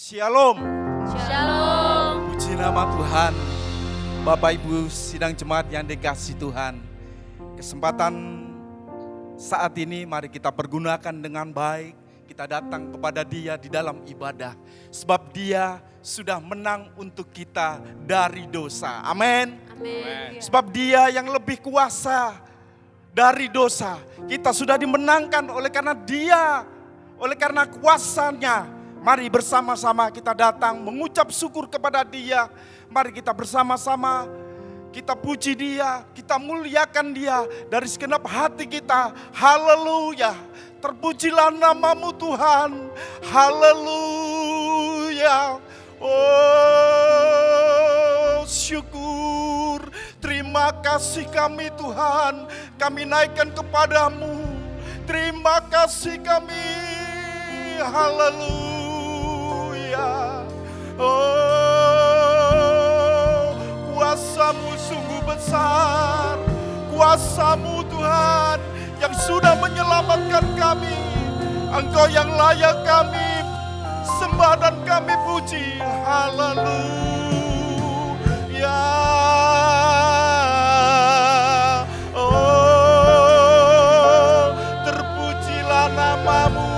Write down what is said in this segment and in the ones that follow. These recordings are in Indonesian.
Shalom. Shalom. Puji nama Tuhan. Bapak Ibu sidang jemaat yang dikasihi Tuhan. Kesempatan saat ini mari kita pergunakan dengan baik. Kita datang kepada Dia di dalam ibadah. Sebab Dia sudah menang untuk kita dari dosa. Amin. Amin. Sebab Dia yang lebih kuasa dari dosa. Kita sudah dimenangkan oleh karena Dia, oleh karena kuasanya. Mari bersama-sama kita datang mengucap syukur kepada Dia. Mari kita bersama-sama kita puji Dia, kita muliakan Dia dari segenap hati kita. Haleluya. Terpujilah nama-Mu Tuhan. Haleluya. Oh, syukur. Terima kasih kami Tuhan. Kami naikkan kepadamu. Terima kasih kami. Haleluya. Oh, kuasa-Mu sungguh besar. Kuasa-Mu Tuhan yang sudah menyelamatkan kami. Engkau yang layak kami sembah dan kami puji. Haleluya. Oh, terpujilah nama-Mu.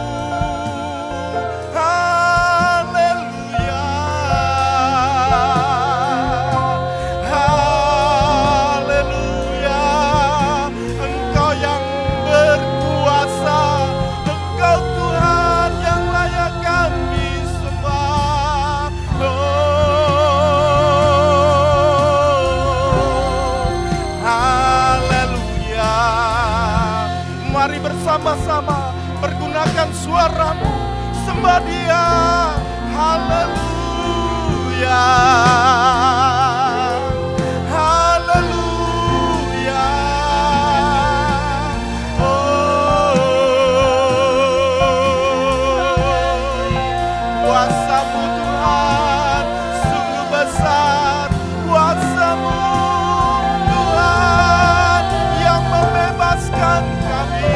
Bersama-sama pergunakan suaramu, sembah Dia. Haleluya. Haleluya. Oh, kuasa-Mu Tuhan sungguh besar. Kuasa-Mu Tuhan yang membebaskan kami.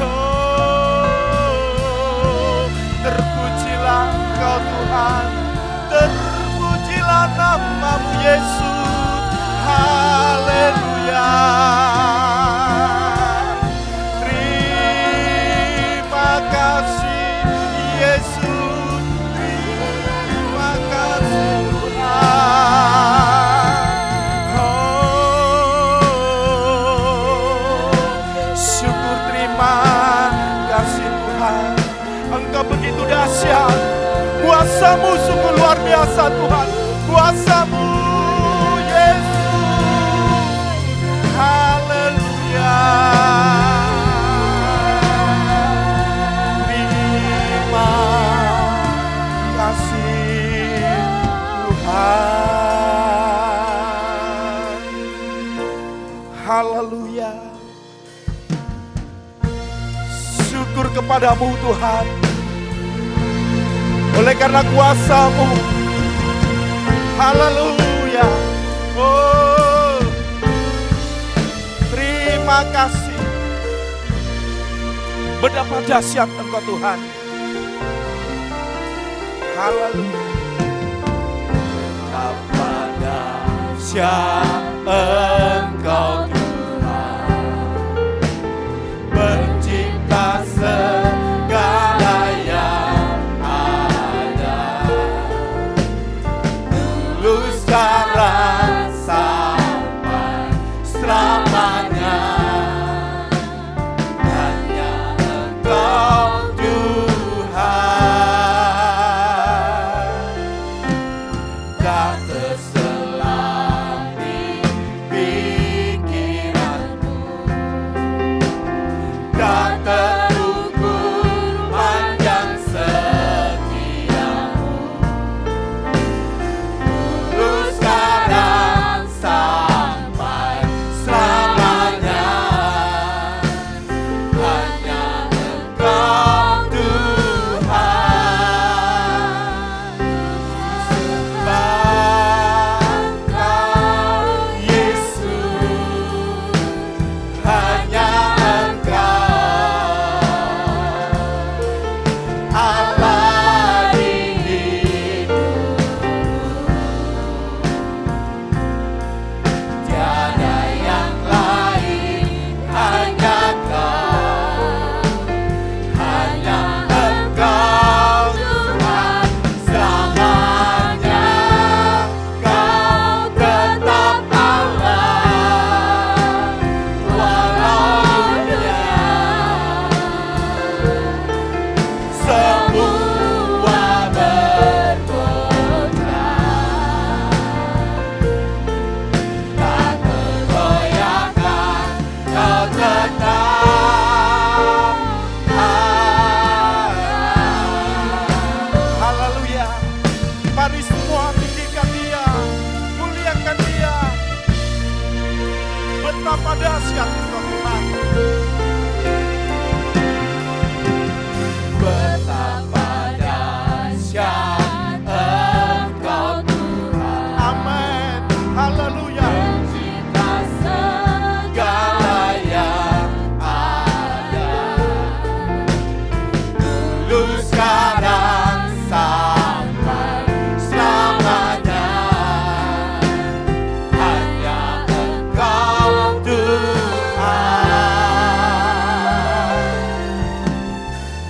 Oh, terpujilah Engkau Tuhan, terpujilah nama-Mu Yesus. Haleluya. Terima kasih Yesus, terima kasih Tuhan. Engkau begitu dahsyat. Kuasa-Mu sungguh luar biasa Tuhan. Kuasa-Mu Yesus. Haleluya. Terima kasih Tuhan. Haleluya. Syukur kepadamu Tuhan. Oleh karena kuasa-Mu. Haleluya. Oh, terima kasih. Betapa dahsyat Engkau Tuhan. Haleluya. Betapa dahsyat Engkau Tuhan. Pencipta segala yang ada. Dulu sekarang sampai selamanya. Hanya Engkau Tuhan. Tak terselang di Betapa dahsyat Engkau Tuhan. Betapa dahsyat Engkau Tuhan, Amin. Haleluya. pencipta segala yang ada. Dulu, sekarang, sampai selamanya, hanya Engkau Tuhan.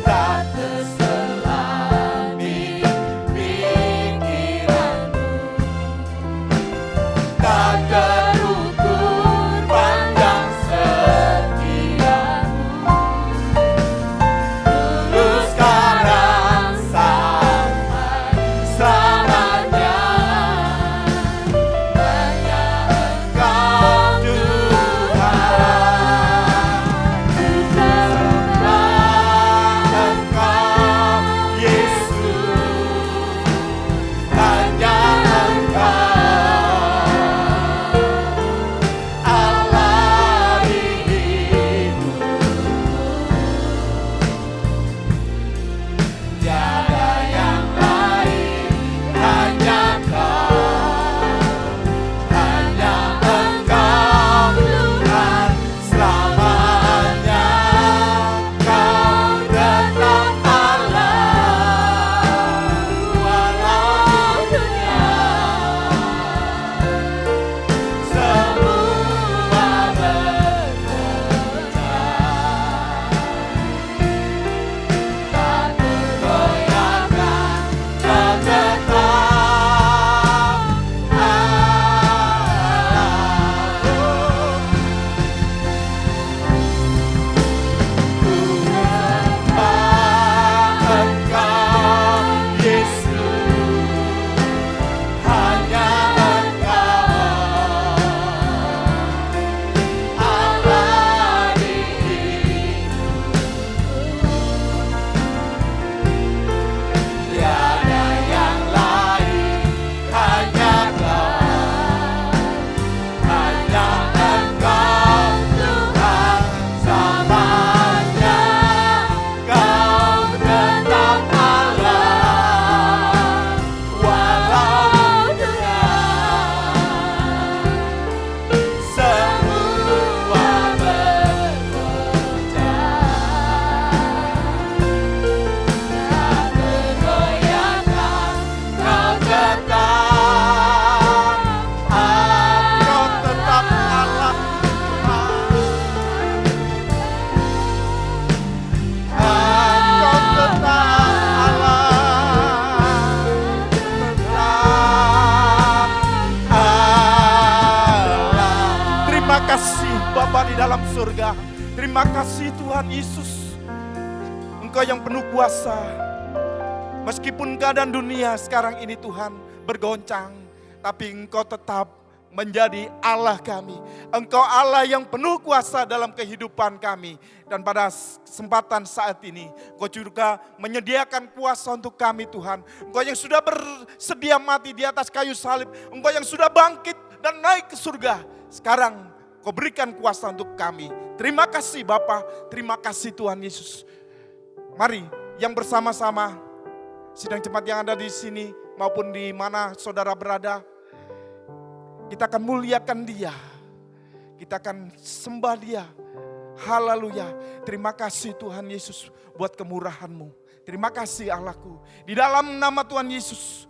Tak terselami pikiranmu, tak terukur pandang setiamu. Dulu, sekarang, sampai selamanya, hanya Engkau Tuhan. Ku sembah Engkau, Yesus, hanya Engkau, Allah di hidupku. Tiada yang lain, hanya Kau, hanya Engkau Tuhan selamanya. Kau tetap Allah, walau dunia semua bergoncang. Tak tergoyahkan, Kau tetap Allah. Ku sembah Engkau, Yesus, hanya Engkau, Allah di hidupku. Tiada yang lain, hanya Kau, hanya Engkau Tuhan selamanya. Kau tetap Allah, walau dunia semua bergoncang. Tak tergoyahkan, Kau tetap Allah. Kau tetap Allah Tuhan. Kau tetap Allah. Tetap Allah. Terima kasih Bapa di dalam surga. Terima kasih Tuhan Yesus. Engkau yang penuh kuasa. Meskipun keadaan dunia sekarang ini Tuhan bergoncang, tapi Engkau tetap menjadi Allah kami. Engkau Allah yang penuh kuasa dalam kehidupan kami. Dan pada kesempatan saat ini, Engkau juga menyediakan kuasa untuk kami Tuhan. Engkau yang sudah bersedia mati di atas kayu salib. Engkau yang sudah bangkit dan naik ke surga. Sekarang Kau berikan kuasa untuk kami. Terima kasih Bapa, terima kasih Tuhan Yesus. Mari yang bersama-sama sidang jemaat yang ada di sini maupun di mana saudara berada, kita akan muliakan Dia. Kita akan sembah Dia. Haleluya. Terima kasih Tuhan Yesus buat kemurahan-Mu. Terima kasih Allahku. Di dalam nama Tuhan Yesus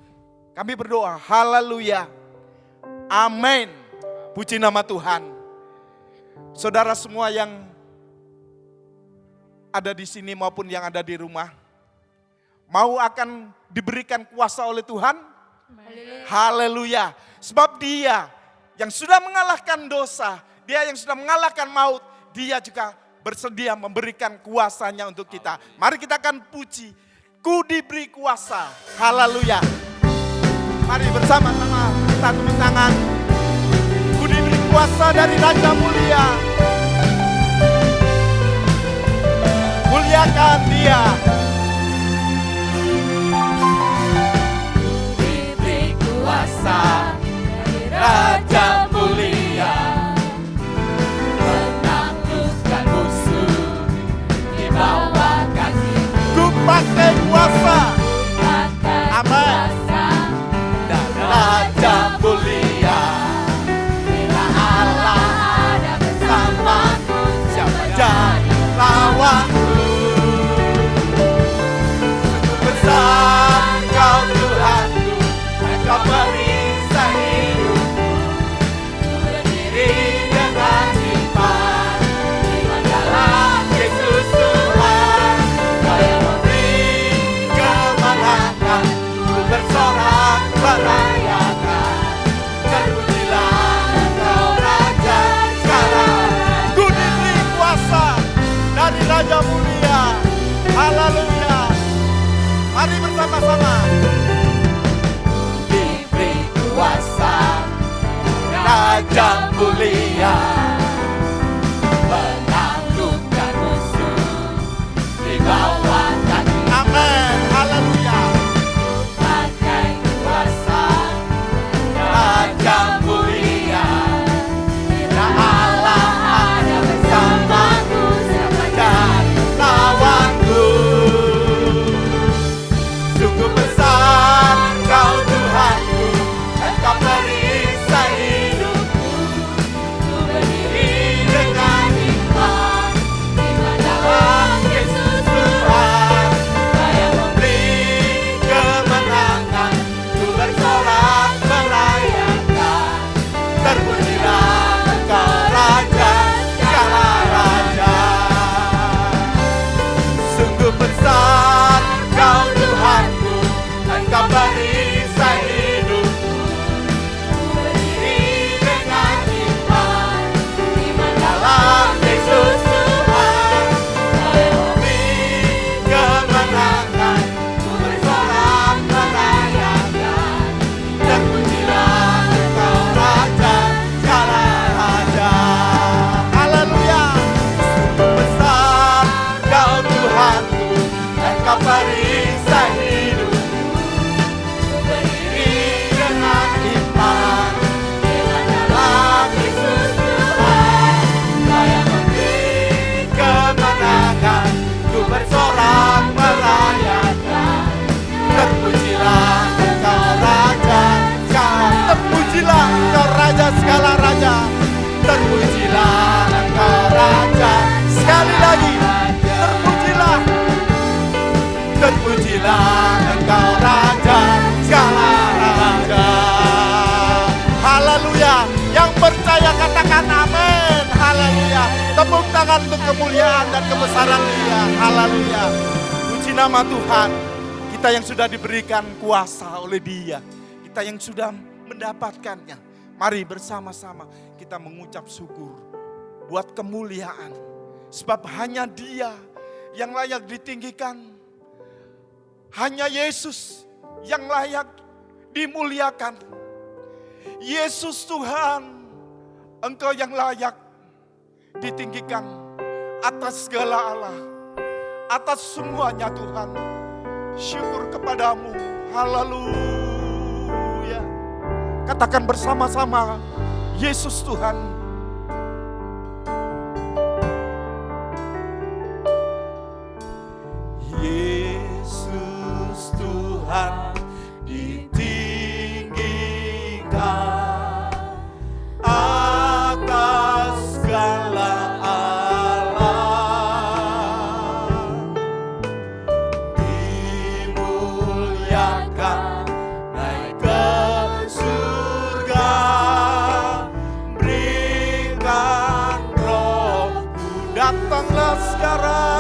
kami berdoa. Haleluya. Amin. Puji nama Tuhan. Saudara semua yang ada di sini maupun yang ada di rumah, mau akan diberikan kuasa oleh Tuhan? Haleluya. Sebab Dia yang sudah mengalahkan dosa, Dia yang sudah mengalahkan maut, Dia juga bersedia memberikan kuasanya untuk kita. Mari kita akan puji. Ku diberi kuasa. Haleluya. Mari bersama-sama kita tepuk tangan. Ku diberi kuasa dari Raja Mulia. Muliakan Dia. Diberi kuasa dari Raja Mulia, Raja mulia, menaklukkan musuh di bawah kaki. Amin. Haleluya. Pakai kuasa Raja mulia, bila Allah ada bersamaku, siapa dan lawanku. Sungguh besar Kau Tuhanku, Engkau perisai hidupku. Ku berdiri dengan iman, iman dalam Yesus Tuhan. Kau yang memberi kemenangan, ku bersorak merayakan. Terpujilah Engkau Raja segala raja. Sungguh besar Kau Tuhanku, Engkau perisai hidupku. Ku berdiri dengan iman, iman dalam Yesus Tuhan. Kau yang memberi kemenangan, ku bersorak merayakan. Terpujilah Engkau Raja segala raja. Haleluya. Besar Kau Tuhanku, Engkau perisai hidupku. Ku berdiri dengan iman, iman dalam Yesus Tuhan. Kau yang memberi kemenangan, ku bersorak merayakan. Terpujilah Engkau Raja segala, Terpujilah Engkau Raja segala raja. terpujilah Engkau Raja. Sekali lagi. Terpujilah. Terpujilah Engkau Raja segala raja. Haleluya. Yang percaya katakan amin. Haleluya. Tepuk tangan untuk kemuliaan dan kebesaran Dia. Haleluya. Puji nama Tuhan. Kita yang sudah diberikan kuasa oleh Dia. Kita yang sudah mendapatkannya. Mari bersama-sama kita mengucap syukur buat kemuliaan. Sebab hanya Dia yang layak ditinggikan. Hanya Yesus yang layak dimuliakan. Yesus Tuhan, Engkau yang layak ditinggikan atas segala Allah, atas semuanya Tuhan. Syukur kepadamu. Haleluya. Katakan bersama-sama, Yesus Tuhan. Yesus Tuhan ditinggikan atas segala Allah, dimuliakan naik ke surga, berikan Roh-Ku. Datanglah sekarang.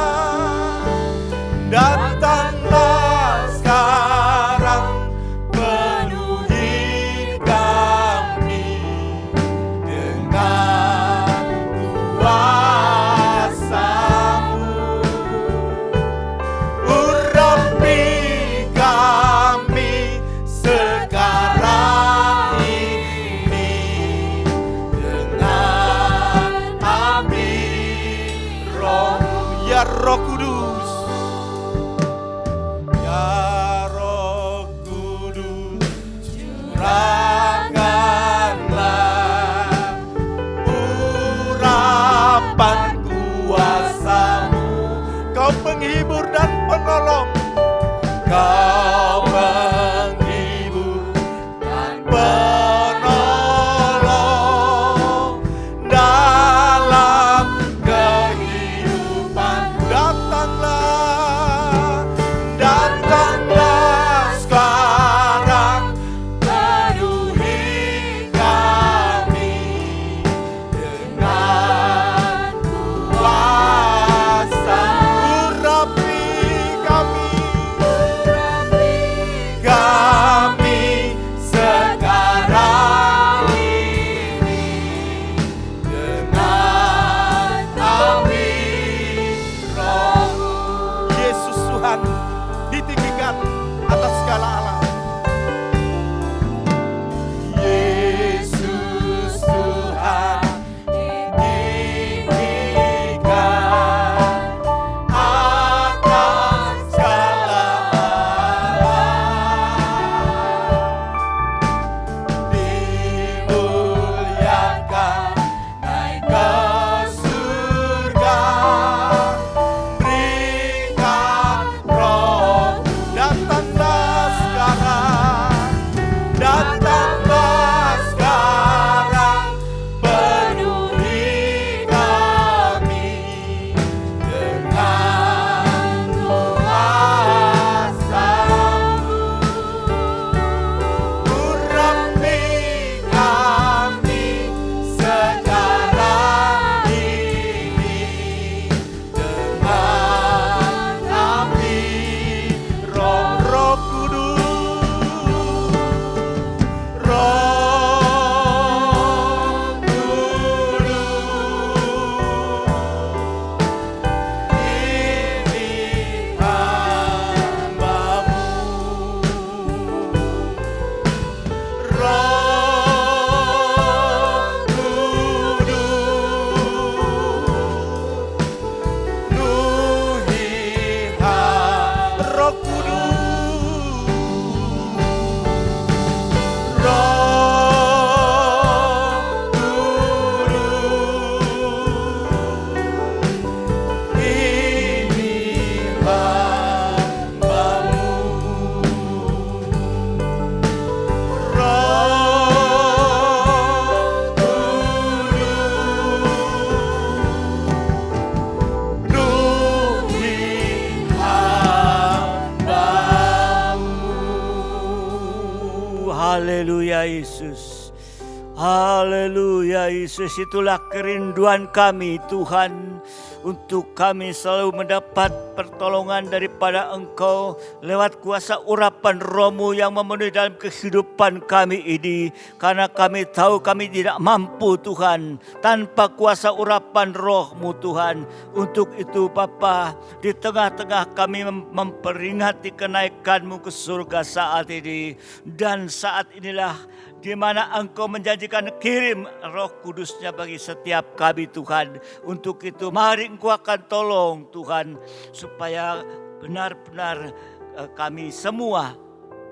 Datanglah sekarang, penuhi kami dengan kuasa-Mu. Urapi kami sekarang ini dengan api Roh-Mu. Ya Roh Kudus. Ya Roh Kudus, curahkanlah urapan kuasa-Mu. Kau penghibur dan penolong. Kau penghibur dan penolong dalam kehidupan. Yesus. Haleluya Yesus, itulah kerinduan kami Tuhan, untuk kami selalu mendapat pertolongan daripada Engkau lewat kuasa urapan Roh-Mu yang memenuhi dalam kehidupan kami ini. Karena kami tahu kami tidak mampu Tuhan tanpa kuasa urapan Roh-Mu Tuhan. Untuk itu Bapa, di tengah-tengah kami memperingati kenaikan-Mu ke surga saat ini. Dan saat inilah di mana Engkau menjanjikan kirim Roh Kudus-Nya bagi setiap kami Tuhan. Untuk itu mari Engkau akan tolong Tuhan, supaya benar-benar kami semua,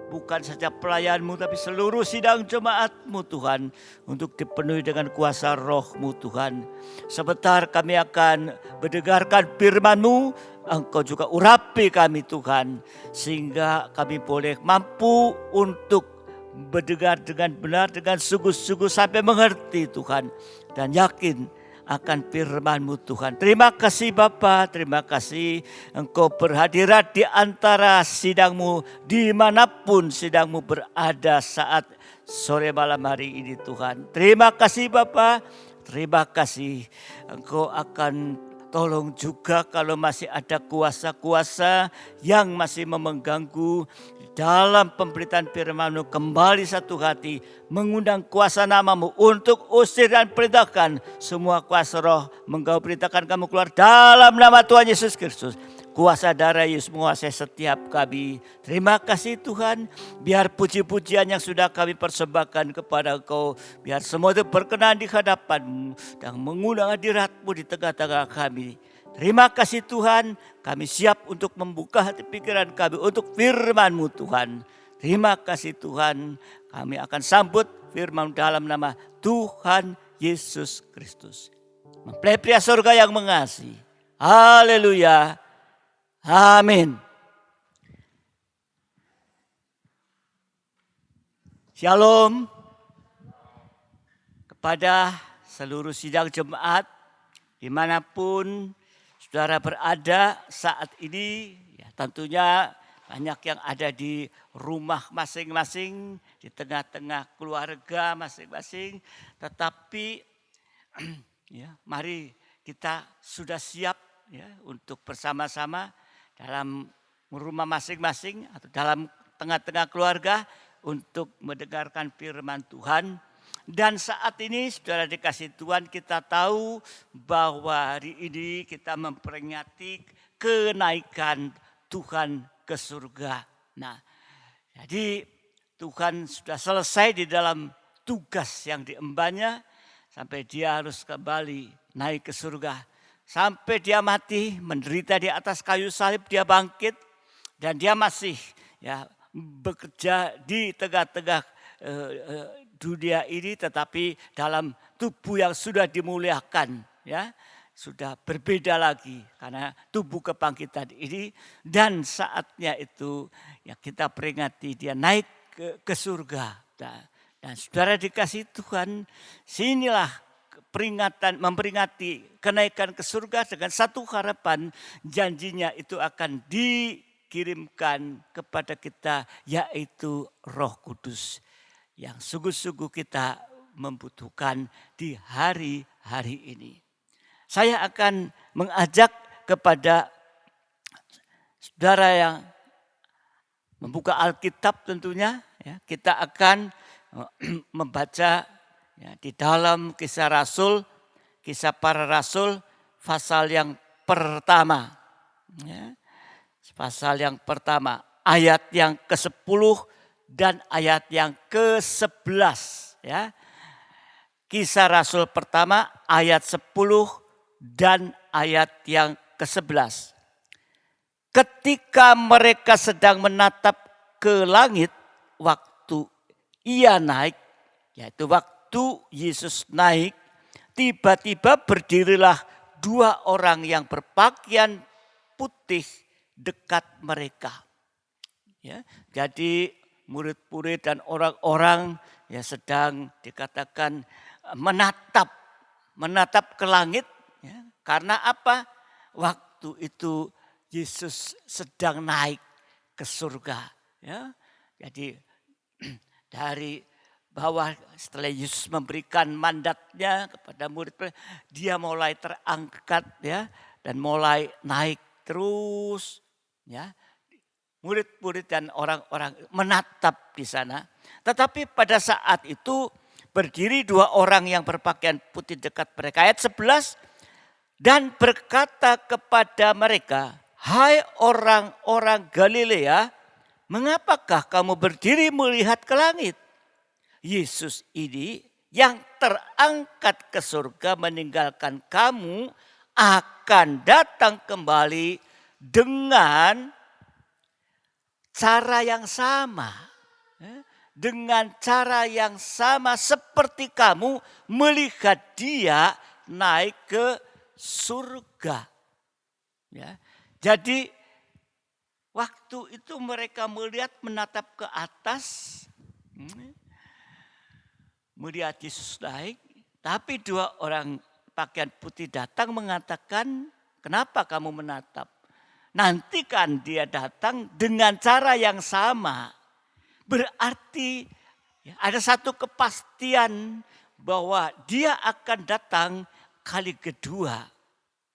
bukan saja pelayan-Mu tapi seluruh sidang jemaat-Mu Tuhan, untuk dipenuhi dengan kuasa Roh-Mu Tuhan. Sebentar kami akan mendengarkan firman-Mu, Engkau juga urapi kami Tuhan, sehingga kami boleh mampu untuk mendengar dengan benar, dengan sungguh-sungguh sampai mengerti Tuhan, dan yakin akan firman-Mu Tuhan. Terima kasih Bapa, terima kasih Engkau berhadirat di antara sidang-Mu, dimanapun sidang-Mu berada saat sore malam hari ini Tuhan. Terima kasih Bapa, terima kasih. Engkau akan tolong juga kalau masih ada kuasa-kuasa yang masih mengganggu dalam pemberitaan firman-Mu, kembali satu hati mengundang kuasa nama-Mu untuk usir dan perintahkan semua kuasa roh mengganggu, perintahkan kamu keluar dalam nama Tuhan Yesus Kristus. Kuasa darah Yesus menguasai setiap kami. Terima kasih Tuhan, biar puji-pujian yang sudah kami persembahkan kepada Engkau, biar semua itu berkenan di hadapan-Mu dan mengundang hadirat-Mu di tengah-tengah kami. Terima kasih Tuhan, kami siap untuk membuka hati pikiran kami untuk firman-Mu Tuhan. Terima kasih Tuhan, kami akan sambut firman dalam nama Tuhan Yesus Kristus. Mempelai pria surga yang mengasihi. Haleluya. Amin. Shalom kepada seluruh sidang jemaat dimanapun saudara berada saat ini. Ya, tentunya banyak yang ada di rumah masing-masing, di tengah-tengah keluarga masing-masing. Tetapi ya, mari kita sudah siap ya, untuk bersama-sama dalam rumah masing-masing atau dalam tengah-tengah keluarga untuk mendengarkan firman Tuhan. Dan saat ini saudara dikasih Tuhan, kita tahu bahwa hari ini kita memperingati kenaikan Tuhan ke surga. Nah, jadi Tuhan sudah selesai di dalam tugas yang diembannya sampai dia harus kembali naik ke surga. Sampai dia mati, menderita di atas kayu salib, dia bangkit dan dia masih ya bekerja di tengah-tengah dunia ini, tetapi dalam tubuh yang sudah dimuliakan, ya sudah berbeda lagi karena tubuh kebangkitan ini. Dan saatnya itu ya kita peringati dia naik ke surga. Dan saudara dikasih Tuhan, sinilah peringatan, memperingati kenaikan ke surga dengan satu harapan, janjinya itu akan dikirimkan kepada kita, yaitu Roh Kudus yang sungguh-sungguh kita membutuhkan di hari-hari ini. Saya akan mengajak kepada saudara yang membuka Alkitab tentunya, ya, kita akan membaca ya, di dalam Kisah Rasul, Kisah Para Rasul, pasal yang pertama. Ya, pasal yang pertama, ayat yang ke-10 dan ayat yang ke-11. Ya. Kisah Rasul pertama, ayat 10 dan ayat yang ke-11. Ketika mereka sedang menatap ke langit, waktu ia naik, yaitu waktu Yesus naik, tiba-tiba berdirilah dua orang yang berpakaian putih dekat mereka. Ya, jadi murid-murid dan orang-orang ya sedang dikatakan menatap ke langit. Ya, karena apa? Waktu itu Yesus sedang naik ke surga. Ya, jadi dari bahwa setelah Yesus memberikan mandatnya kepada murid, dia mulai terangkat ya dan mulai naik terus ya. Murid-murid dan orang-orang menatap di sana. Tetapi pada saat itu berdiri 2 orang yang berpakaian putih dekat mereka. Ayat 11, dan berkata kepada mereka, hai orang-orang Galilea, mengapakah kamu berdiri melihat ke langit? Yesus ini yang terangkat ke surga meninggalkan kamu akan datang kembali dengan cara yang sama. Dengan cara yang sama seperti kamu melihat dia naik ke surga. Ya. Jadi waktu itu mereka melihat menatap ke atas. Melihat Yesus naik. Tapi 2 orang pakaian putih datang mengatakan, kenapa kamu menatap? Nantikan dia datang dengan cara yang sama. Berarti ada satu kepastian bahwa dia akan datang kali kedua.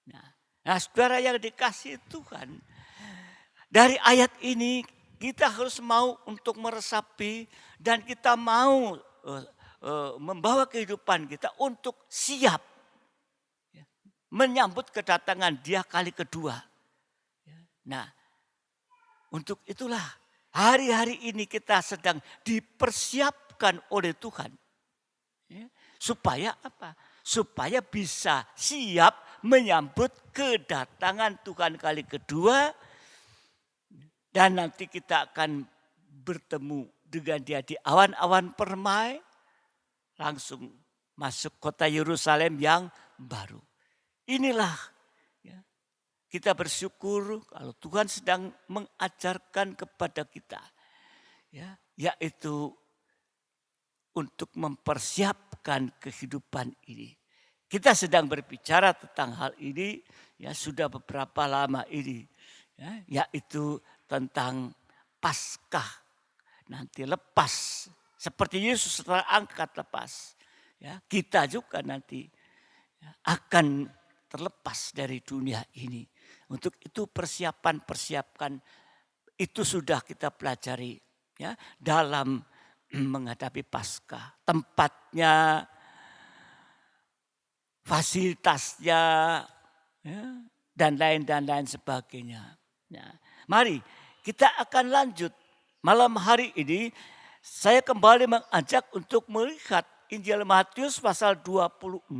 Nah, saudara yang dikasihi Tuhan, dari ayat ini kita harus mau untuk meresapi dan kita mau membawa kehidupan kita untuk siap menyambut kedatangan dia kali kedua. Nah, untuk itulah hari-hari ini kita sedang dipersiapkan oleh Tuhan. Supaya apa? Supaya bisa siap menyambut kedatangan Tuhan kali kedua. Dan nanti kita akan bertemu dengan dia di awan-awan permai. Langsung masuk kota Yerusalem yang baru. Inilah kita bersyukur kalau Tuhan sedang mengajarkan kepada kita. Yaitu untuk mempersiapkan kehidupan ini. Kita sedang berbicara tentang hal ini sudah beberapa lama ini. Yaitu tentang Paskah. Nanti lepas. Seperti Yesus setelah angkat lepas. Kita juga nanti akan terlepas dari dunia ini. Untuk itu persiapkan itu sudah kita pelajari dalam menghadapi Paskah. Tempatnya, fasilitasnya, dan lain sebagainya. Mari kita akan lanjut. Malam hari ini saya kembali mengajak untuk melihat Injil Matius pasal 26.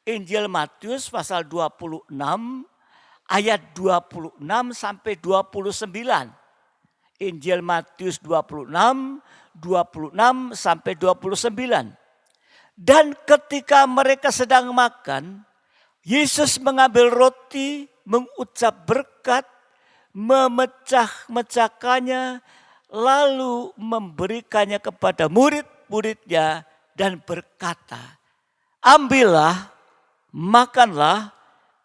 Injil Matius pasal 26 ayat 26 sampai 29. Injil Matius 26 sampai 29. Dan ketika mereka sedang makan, Yesus mengambil roti, mengucap berkat, memecah-mecahkannya, lalu memberikannya kepada murid-muridnya dan berkata, ambillah, makanlah,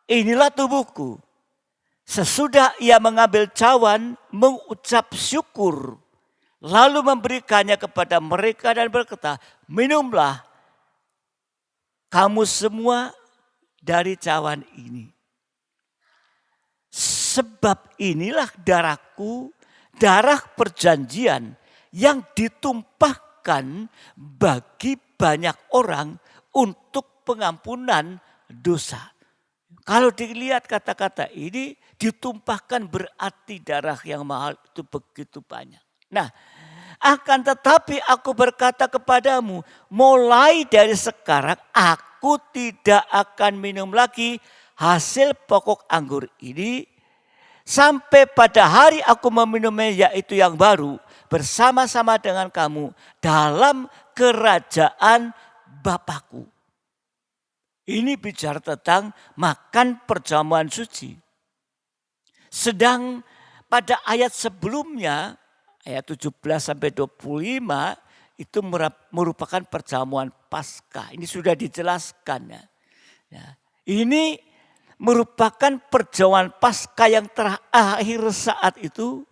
inilah tubuhku. Sesudah ia mengambil cawan, mengucap syukur, lalu memberikannya kepada mereka dan berkata, minumlah kamu semua dari cawan ini. Sebab inilah darahku, darah perjanjian yang ditumpahkan bagi banyak orang untuk pengampunan dosa. Kalau dilihat kata-kata ini ditumpahkan berarti darah yang mahal itu begitu banyak. Nah, akan tetapi aku berkata kepadamu, mulai dari sekarang aku tidak akan minum lagi hasil pokok anggur ini sampai pada hari aku meminumnya, yaitu yang baru bersama-sama dengan kamu dalam kerajaan Bapakku. Ini bicara tentang makan perjamuan suci. Sedang pada ayat sebelumnya, ayat 17 sampai 25 itu merupakan perjamuan Paskah. Ini sudah dijelaskan ya. Ini merupakan perjamuan Paskah yang terakhir saat itu.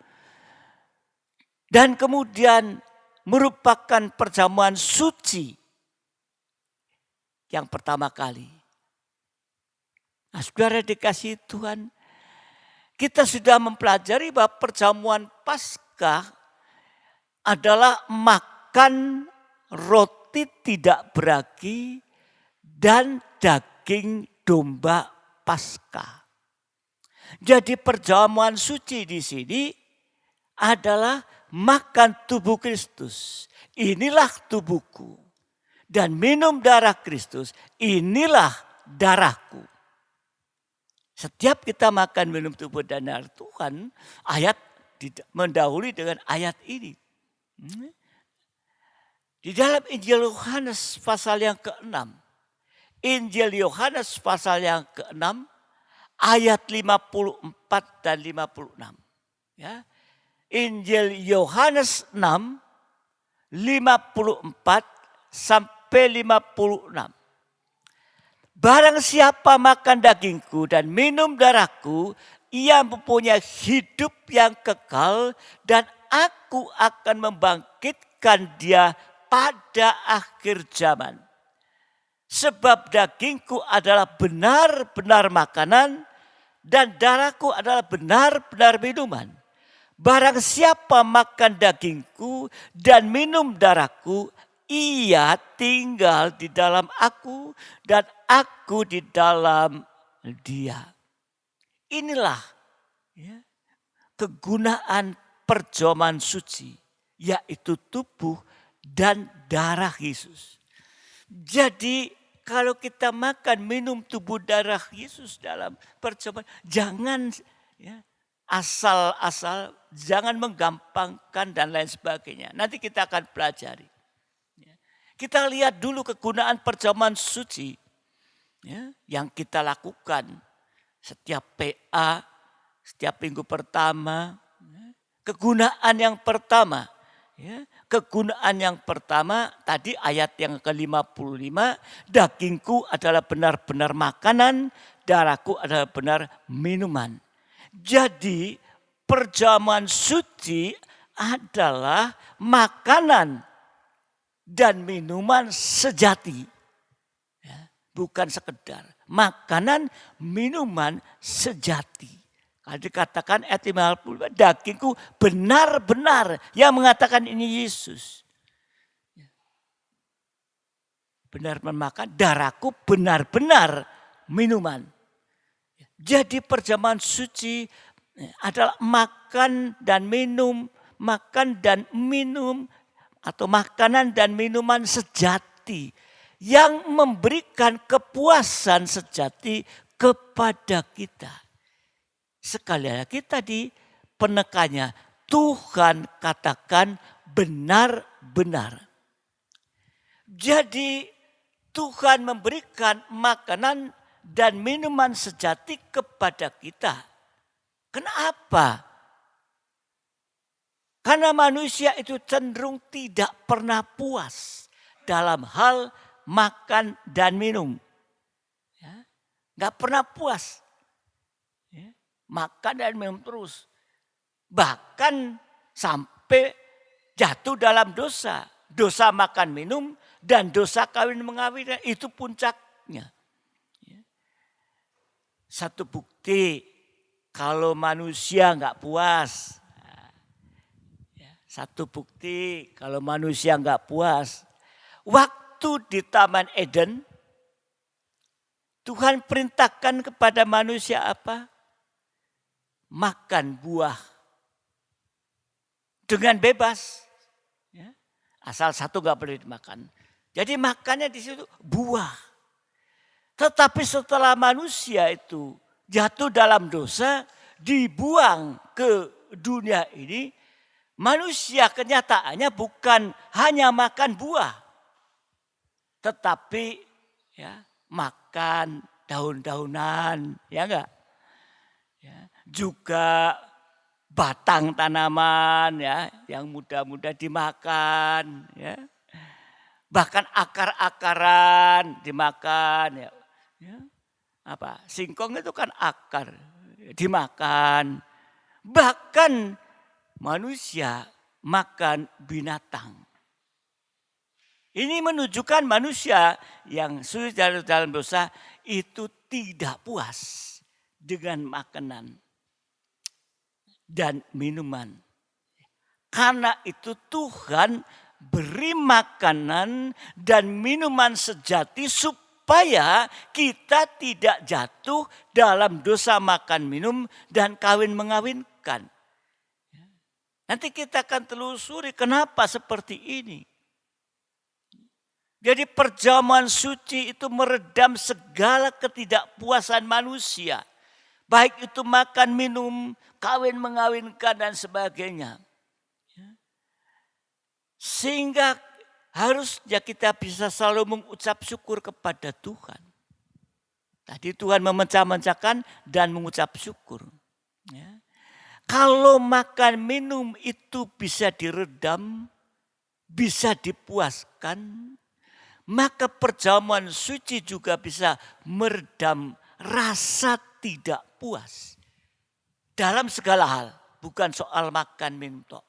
Dan kemudian merupakan perjamuan suci yang pertama kali. Nah, saudara dikasihi Tuhan, kita sudah mempelajari bahwa perjamuan Paskah adalah makan roti tidak beragi dan daging domba Paskah. Jadi perjamuan suci di sini adalah makan tubuh Kristus. Inilah tubuhku. Dan minum darah Kristus. Inilah darahku. Setiap kita makan minum tubuh dan darah Tuhan, ayat mendahului dengan ayat ini. Di dalam Injil Yohanes pasal yang ke-6. Injil Yohanes pasal yang ke-6 ayat 54 dan 56. Ya. Injil Yohanes 6 54 sampai 56. Barang siapa makan dagingku dan minum darahku, ia mempunyai hidup yang kekal dan aku akan membangkitkan dia pada akhir zaman. Sebab dagingku adalah benar-benar makanan dan darahku adalah benar-benar minuman. Barang siapa makan dagingku dan minum darahku, ia tinggal di dalam aku dan aku di dalam dia. Inilah ya, kegunaan perjamuan suci, yaitu tubuh dan darah Yesus. Jadi kalau kita makan minum tubuh darah Yesus dalam perjamuan, jangan ya, asal-asal, jangan menggampangkan dan lain sebagainya. Nanti kita akan pelajari. Kita lihat dulu kegunaan perjamuan suci ya, yang kita lakukan setiap PA, setiap minggu pertama. Ya. Kegunaan yang pertama, ya, kegunaan yang pertama tadi ayat yang ke-55, dagingku adalah benar-benar makanan, darahku adalah benar minuman. Jadi perjamuan suci adalah makanan dan minuman sejati. Ya, bukan sekedar. Makanan, minuman sejati. Kalau dikatakan ayat 55, dagingku benar-benar. Yang mengatakan ini Yesus. Benar-benar makan, darahku benar-benar minuman. Jadi perjamuan suci adalah makan dan minum atau makanan dan minuman sejati yang memberikan kepuasan sejati kepada kita. Sekali lagi tadi penekannya, Tuhan katakan benar-benar. Jadi Tuhan memberikan makanan dan minuman sejati kepada kita. Kenapa? Karena manusia itu cenderung tidak pernah puas dalam hal makan dan minum. Ya, gak pernah puas. Ya, makan dan minum terus. Bahkan sampai jatuh dalam dosa. Dosa makan minum dan dosa kawin mengawin itu puncaknya. Ya. Satu bukti kalau manusia gak puas. Satu bukti kalau manusia nggak puas. Waktu di Taman Eden, Tuhan perintahkan kepada manusia apa? Makan buah. Dengan bebas. Ya. Asal satu nggak boleh dimakan. Jadi makannya di situ buah. Tetapi setelah manusia itu jatuh dalam dosa, dibuang ke dunia ini, manusia kenyataannya bukan hanya makan buah. Tetapi ya, makan daun-daunan. Ya enggak? Ya, juga batang tanaman ya, yang muda-muda dimakan. Ya. Bahkan akar-akaran dimakan. Ya. Ya. Apa? Singkong itu kan akar. Dimakan. Bahkan manusia makan binatang. Ini menunjukkan manusia yang sulit dalam dosa itu tidak puas dengan makanan dan minuman. Karena itu Tuhan beri makanan dan minuman sejati supaya kita tidak jatuh dalam dosa makan minum dan kawin mengawinkan. Nanti kita akan telusuri kenapa seperti ini. Jadi perjamuan suci itu meredam segala ketidakpuasan manusia. Baik itu makan, minum, kawin, mengawinkan dan sebagainya. Sehingga harusnya kita bisa selalu mengucap syukur kepada Tuhan. Tadi Tuhan memecah-mecahkan dan mengucap syukur. Ya. Kalau makan minum itu bisa diredam, bisa dipuaskan, maka perjamuan suci juga bisa meredam rasa tidak puas. Dalam segala hal, bukan soal makan minum tok.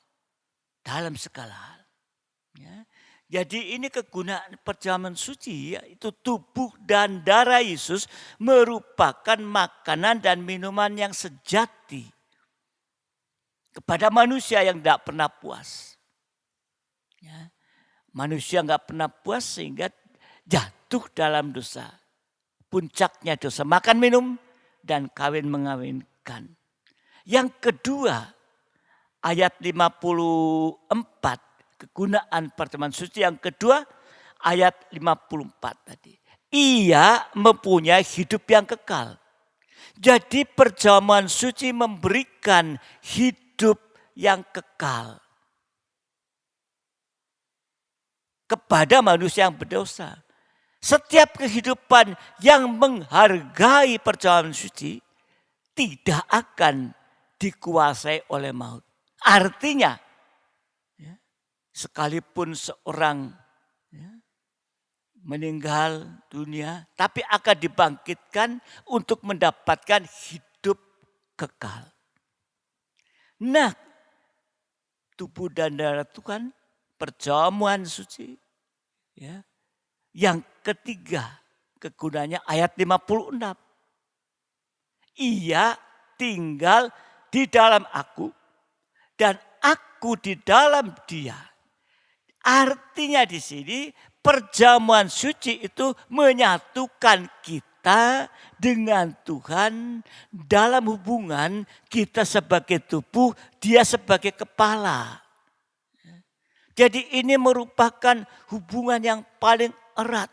Dalam segala hal. Ya. Jadi ini kegunaan perjamuan suci, yaitu tubuh dan darah Yesus merupakan makanan dan minuman yang sejati kepada manusia yang tidak pernah puas. Ya. Manusia nggak pernah puas sehingga jatuh dalam dosa. Puncaknya dosa makan minum dan kawin mengawinkan. Yang kedua, ayat 54, kegunaan perjamuan suci yang kedua, ayat 54 tadi. Ia mempunyai hidup yang kekal. Jadi perjamuan suci memberikan hidup yang kekal kepada manusia yang berdosa. Setiap kehidupan yang menghargai perjamuan suci tidak akan dikuasai oleh maut. Artinya, sekalipun seorang meninggal dunia, tapi akan dibangkitkan untuk mendapatkan hidup kekal. Nah, tubuh dan darah Tuhan, perjamuan suci. Ya. Yang ketiga, kegunaannya ayat 56. Ia tinggal di dalam aku dan aku di dalam dia. Artinya di sini perjamuan suci itu menyatukan kita dengan Tuhan dalam hubungan kita sebagai tubuh, dia sebagai kepala. Jadi ini merupakan hubungan yang paling erat.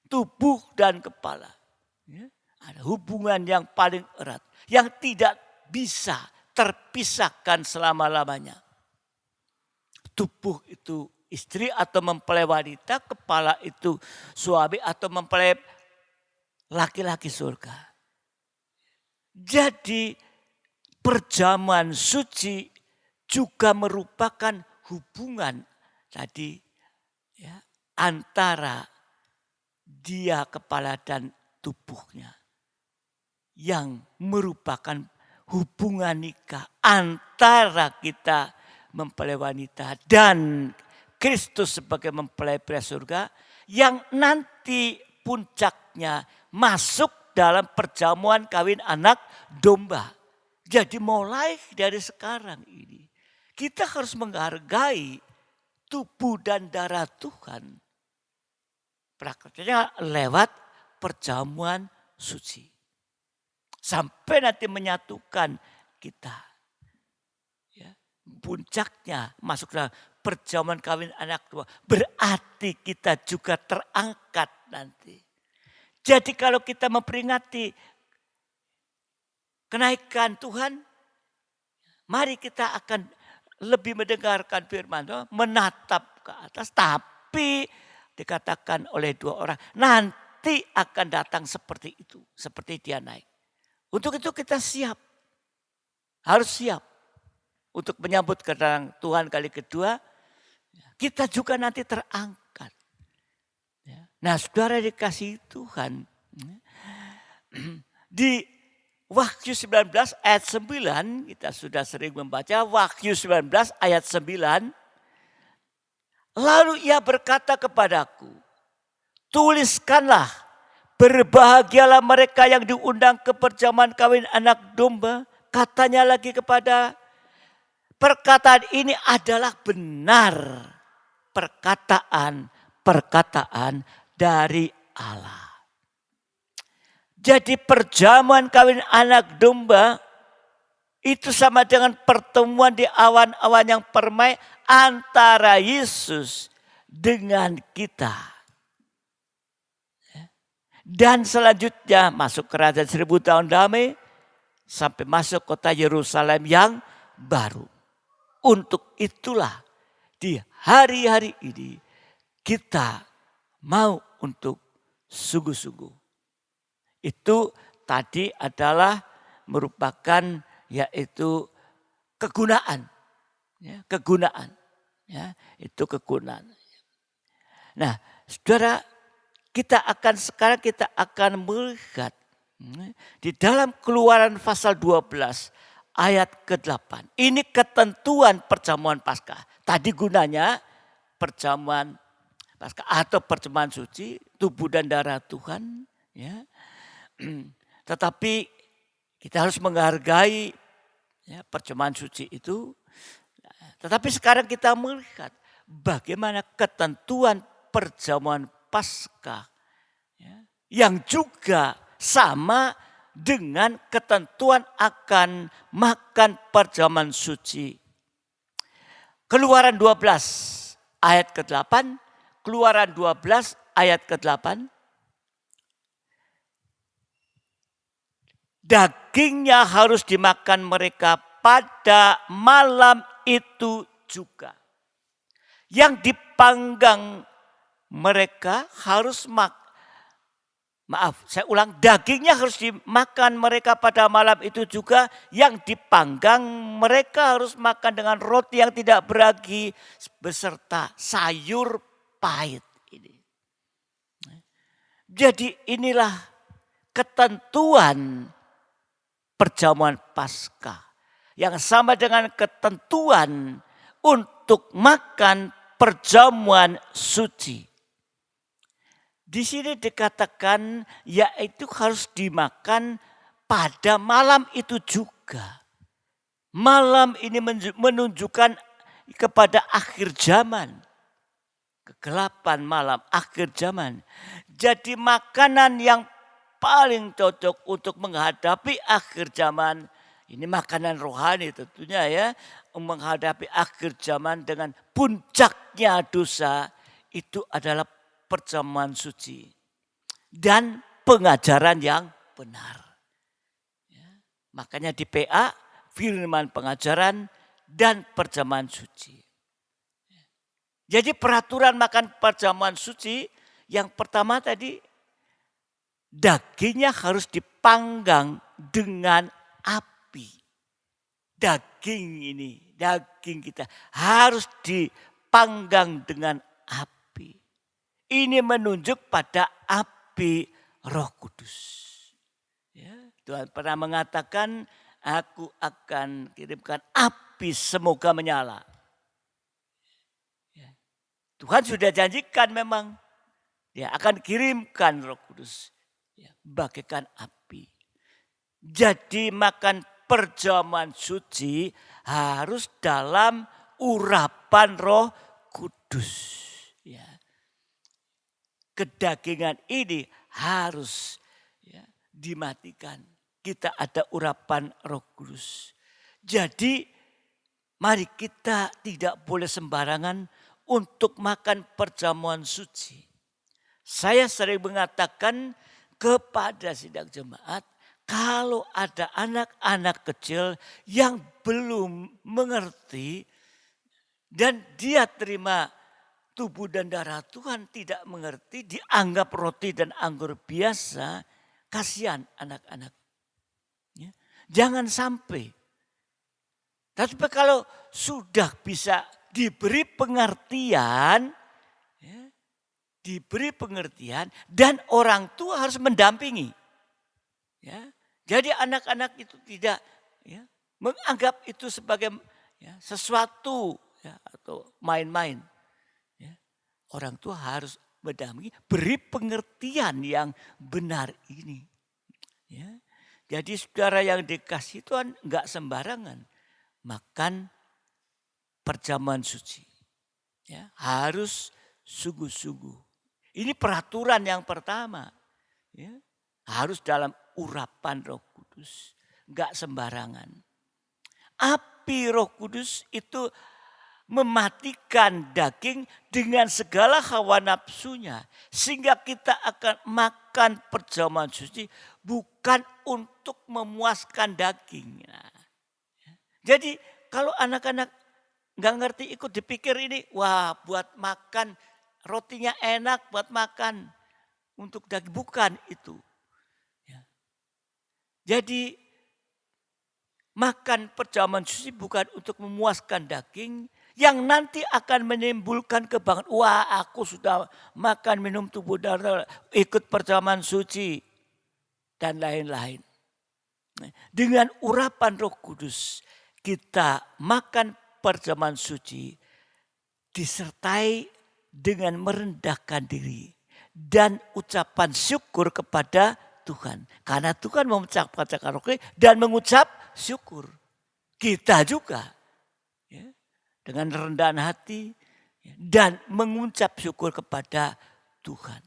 Tubuh dan kepala. Ada hubungan yang paling erat. Yang tidak bisa terpisahkan selama-lamanya. Tubuh itu istri atau mempelai wanita. Kepala itu suami atau mempelai laki-laki surga. Jadi perjamuan suci juga merupakan hubungan tadi ya, antara dia kepala dan tubuhnya yang merupakan hubungan nikah antara kita mempelai wanita dan Kristus sebagai mempelai pria surga yang nanti puncaknya masuk dalam perjamuan kawin anak domba. Jadi mulai dari sekarang ini kita harus menghargai tubuh dan darah Tuhan. Praktiknya lewat perjamuan suci. Sampai nanti menyatukan kita. Ya, puncaknya masuk dalam perjamuan kawin anak tua. Berarti kita juga terangkat nanti. Jadi kalau kita memperingati kenaikan Tuhan, mari kita akan lebih mendengarkan firman Tuhan, menatap ke atas. Tapi dikatakan oleh dua orang, nanti akan datang seperti itu. Seperti dia naik. Untuk itu kita siap. Harus siap. Untuk menyambut kedatangan Tuhan kali kedua. Kita juga nanti terangkat. Nah saudara dikasihi Tuhan. Di Wahyu 19 ayat 9, kita sudah sering membaca Wahyu 19 ayat 9. Lalu ia berkata kepadaku, tuliskanlah, berbahagialah mereka yang diundang ke perjamuan kawin anak domba. Katanya lagi kepada, perkataan ini adalah benar. Perkataan dari Allah. Jadi perjamuan kawin anak domba itu sama dengan pertemuan di awan-awan yang permai antara Yesus dengan kita. Dan selanjutnya masuk kerajaan 1000 tahun damai sampai masuk kota Yerusalem yang baru. Untuk itulah di hari-hari ini kita mau untuk sungguh-sungguh. Itu tadi adalah merupakan yaitu kegunaan. Ya, kegunaan. Ya, itu kegunaan. Nah, saudara, sekarang kita akan melihat di dalam Keluaran pasal 12 ayat ke-8. Ini ketentuan perjamuan Paskah. Tadi gunanya perjamuan Paskah atau perjamuan suci, tubuh dan darah Tuhan. Ya. Tetapi kita harus menghargai ya, perjamuan suci itu. Tetapi sekarang kita melihat bagaimana ketentuan perjamuan Paskah ya, yang juga sama dengan ketentuan akan makan perjamuan suci. Keluaran 12 ayat ke-8, Keluaran 12 ayat ke-8. Dagingnya harus dimakan mereka pada malam itu juga. Yang dipanggang mereka harus dagingnya harus dimakan mereka pada malam itu juga. Yang dipanggang mereka harus makan dengan roti yang tidak beragi beserta sayur pahit ini. Jadi inilah ketentuan perjamuan Paskah yang sama dengan ketentuan untuk makan perjamuan suci. Di sini dikatakan yaitu harus dimakan pada malam itu juga. Malam ini menunjukkan kepada akhir zaman. Kegelapan malam, akhir zaman. Jadi makanan yang paling cocok untuk menghadapi akhir zaman. Ini makanan rohani tentunya ya. Menghadapi akhir zaman dengan puncaknya dosa. Itu adalah perjamuan suci. Dan pengajaran yang benar. Ya, makanya di PA, firman pengajaran dan perjamuan suci. Jadi peraturan makan perjamuan suci yang pertama tadi, dagingnya harus dipanggang dengan api. Daging kita harus dipanggang dengan api. Ini menunjuk pada api Roh Kudus. Ya, Tuhan pernah mengatakan, aku akan kirimkan api semoga menyala. Ya, Tuhan sudah janjikan memang, dia akan kirimkan Roh Kudus. Ya, bagaikan api. Jadi makan perjamuan suci harus dalam urapan Roh Kudus. Ya. Kedagingan ini harus ya, dimatikan. Kita ada urapan Roh Kudus. Jadi mari kita tidak boleh sembarangan untuk makan perjamuan suci. Saya sering mengatakan kepada sidang jemaat, kalau ada anak-anak kecil yang belum mengerti dan dia terima tubuh dan darah Tuhan tidak mengerti, dianggap roti dan anggur biasa, kasihan anak-anak. Ya, jangan sampai. Tapi kalau sudah bisa diberi pengertian, dan orang tua harus mendampingi. Ya, jadi anak-anak itu tidak ya, menganggap itu sebagai ya, sesuatu ya, atau main-main. Ya. orang tua harus mendampingi, beri pengertian yang benar ini. Ya. Jadi saudara yang dikasih Tuhan enggak sembarangan makan perjamuan suci. Ya, harus sungguh-sungguh. Ini peraturan yang pertama. Ya, harus dalam urapan Roh Kudus. Enggak sembarangan. Api Roh Kudus itu mematikan daging dengan segala hawa nafsunya. Sehingga kita akan makan perjamuan suci bukan untuk memuaskan daging. Nah, jadi kalau anak-anak nggak ngerti ikut dipikir ini, wah buat makan rotinya enak, buat makan untuk daging. Bukan itu. Ya. Jadi makan perjamuan suci bukan untuk memuaskan daging yang nanti akan menimbulkan kebanggaan. Wah aku sudah makan minum tubuh darah, ikut perjamuan suci dan lain-lain. Dengan urapan Roh Kudus kita makan perjamuan suci disertai dengan merendahkan diri dan ucapan syukur kepada Tuhan. Karena Tuhan mengucapkan roh dan mengucap syukur. Kita juga ya, dengan rendahan hati dan mengucap syukur kepada Tuhan.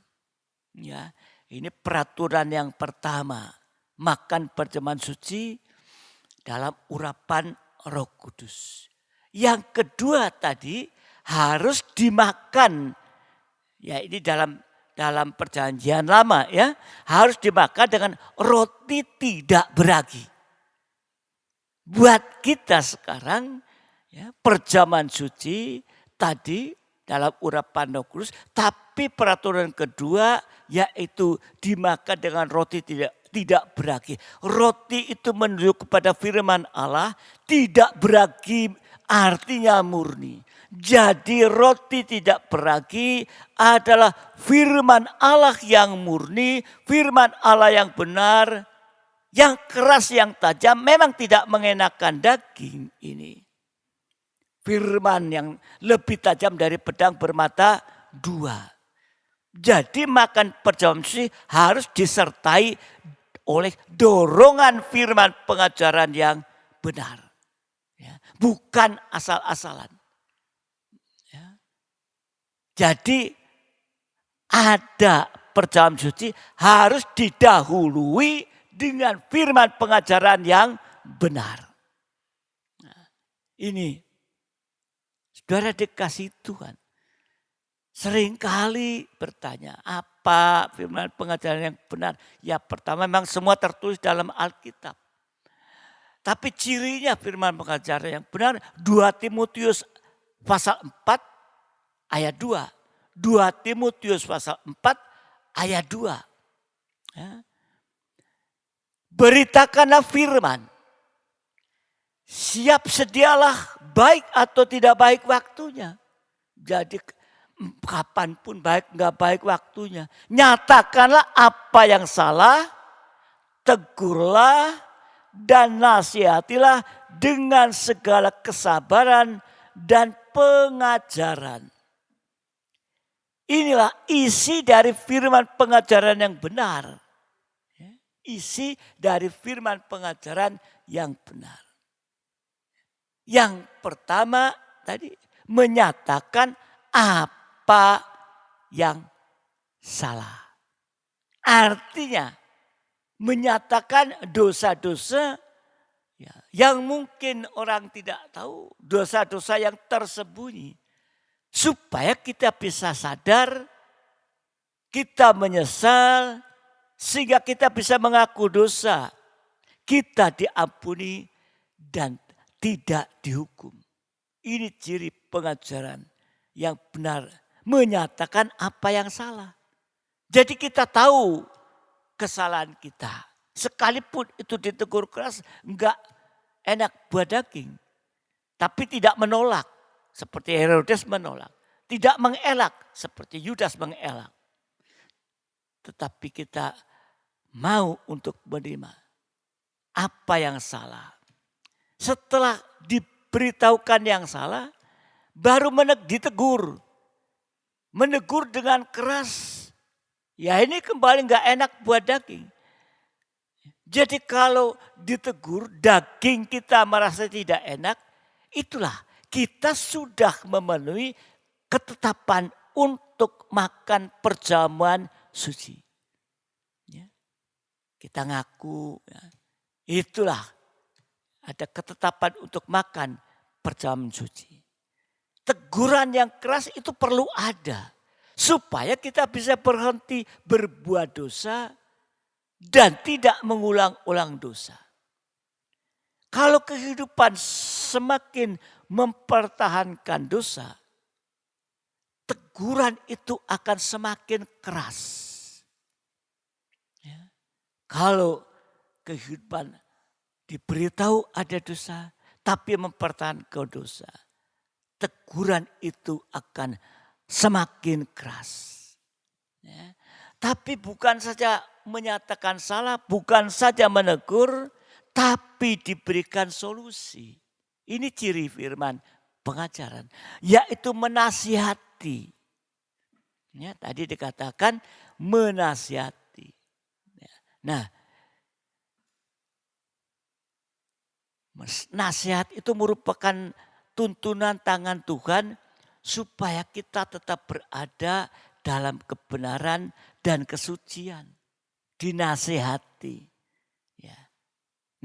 Ya, ini peraturan yang pertama, makan perjamuan suci dalam urapan Roh Kudus. Yang kedua tadi harus dimakan. Ya ini dalam perjanjian lama ya. Harus dimakan dengan roti tidak beragi. Buat kita sekarang ya, perjamuan suci tadi dalam urapan Roh Kudus. Tapi peraturan kedua yaitu dimakan dengan roti tidak beragi. Roti itu menunjuk kepada firman Allah, tidak beragi artinya murni. Jadi roti tidak beragi adalah firman Allah yang murni, firman Allah yang benar, yang keras, yang tajam, memang tidak mengenakan daging ini. Firman yang lebih tajam dari pedang bermata dua. Jadi makan perjamuan suci harus disertai oleh dorongan firman pengajaran yang benar. Ya, bukan asal-asalan. Ya. Jadi ada perjamuan suci harus didahului dengan firman pengajaran yang benar. Nah, ini saudara dikasih Tuhan. Seringkali bertanya, apa firman pengajaran yang benar? Ya pertama memang semua tertulis dalam Alkitab. Tapi cirinya firman pengajaran yang benar 2 Timotius pasal 4 ayat 2. 2 Timotius pasal 4 ayat 2. Ya. Beritakanlah firman. Siap sedialah baik atau tidak baik waktunya. Jadi kapanpun baik nggak baik waktunya. Nyatakanlah apa yang salah, tegurlah dan nasihatilah dengan segala kesabaran dan pengajaran. Inilah isi dari firman pengajaran yang benar. Isi dari firman pengajaran yang benar. Yang pertama tadi menyatakan apa yang salah. Artinya menyatakan dosa-dosa ya, yang mungkin orang tidak tahu. Dosa-dosa yang tersembunyi. Supaya kita bisa sadar, kita menyesal, sehingga kita bisa mengaku dosa. Kita diampuni dan tidak dihukum. Ini ciri pengajaran yang benar, menyatakan apa yang salah. Jadi kita tahu kesalahan kita. Sekalipun itu ditegur keras, enggak enak buat daging. Tapi tidak menolak, seperti Herodes menolak. Tidak mengelak, seperti Yudas mengelak. Tetapi kita mau untuk menerima apa yang salah. Setelah diberitahukan yang salah, baru ditegur. menegur dengan keras, ya ini kembali nggak enak buat daging. Jadi kalau ditegur daging kita merasa tidak enak, itulah kita sudah memenuhi ketetapan untuk makan perjamuan suci. Ya. Kita ngaku, ya. Itulah ada ketetapan untuk makan perjamuan suci. Teguran yang keras itu perlu ada supaya kita bisa berhenti berbuat dosa dan tidak mengulang-ulang dosa. Kalau kehidupan semakin mempertahankan dosa, teguran itu akan semakin keras. Ya. Kalau kehidupan diberitahu ada dosa, tapi mempertahankan dosa, teguran itu akan semakin keras. Ya. Tapi bukan saja menyatakan salah, bukan saja menegur, tapi diberikan solusi. Ini ciri firman pengajaran, yaitu menasihati. Ya, tadi dikatakan menasihati. Ya. Nah, nasihat itu merupakan tuntunan tangan Tuhan supaya kita tetap berada dalam kebenaran dan kesucian. Dinasihati. Ya.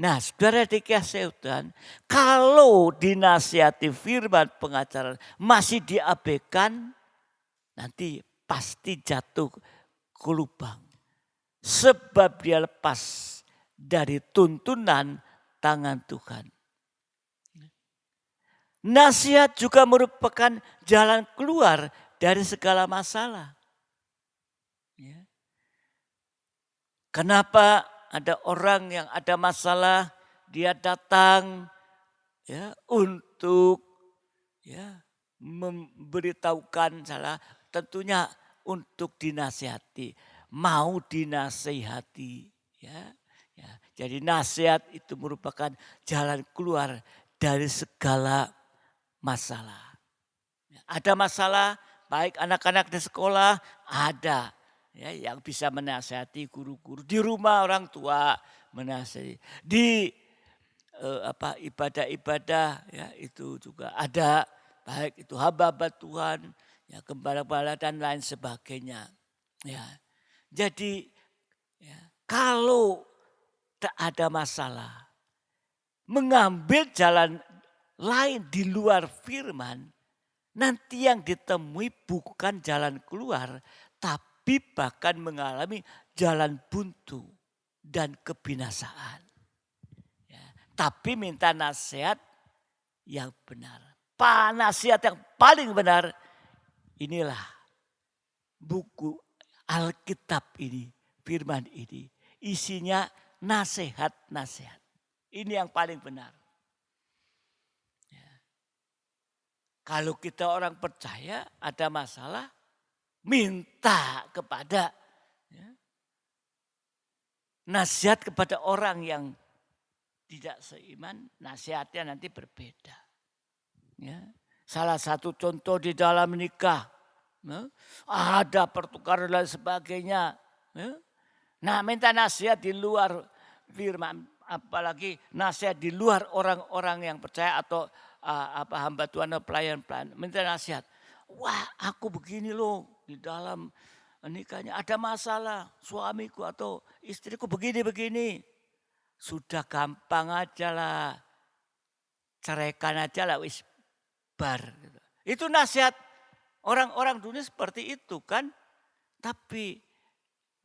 Nah, saudara dikasih Tuhan, kalau dinasihati firman pengajaran masih diabaikan, nanti pasti jatuh ke lubang. Sebab dia lepas dari tuntunan tangan Tuhan. Nasihat juga merupakan jalan keluar dari segala masalah. Ya. Kenapa ada orang yang ada masalah, dia datang ya untuk ya memberitahukan salah, tentunya untuk dinasihati, mau dinasihati ya. Ya. Jadi nasihat itu merupakan jalan keluar dari segala masalah. Ada masalah, baik anak-anak di sekolah ada ya, yang bisa menasihati guru-guru. Di rumah orang tua menasihati. Di ibadah-ibadah ya itu juga ada, baik itu hamba-hamba Tuhan, ya gembala-gembala dan lain sebagainya. Ya. Jadi ya, kalau tak ada masalah, mengambil jalan lain di luar firman, nanti yang ditemui bukan jalan keluar, tapi bahkan mengalami jalan buntu dan kebinasaan. Ya, tapi minta nasihat yang benar. Nasihat yang paling benar, inilah buku Alkitab ini, firman ini. Isinya nasihat-nasihat. Ini yang paling benar. Kalau kita orang percaya ada masalah, minta kepada ya, nasihat kepada orang yang tidak seiman, nasihatnya nanti berbeda. Ya. Salah satu contoh di dalam nikah, ya, ada pertukaran dan sebagainya. Ya. Nah, minta nasihat di luar firman, apalagi nasihat di luar orang-orang yang percaya atau hamba Tuhan atau pelayan, minta nasihat. Wah, aku begini loh, di dalam nikahnya ada masalah, suamiku atau istriku begini-begini. Sudah gampang aja lah, ceraikan aja lah, wis bar. Itu nasihat orang-orang dunia seperti itu kan. Tapi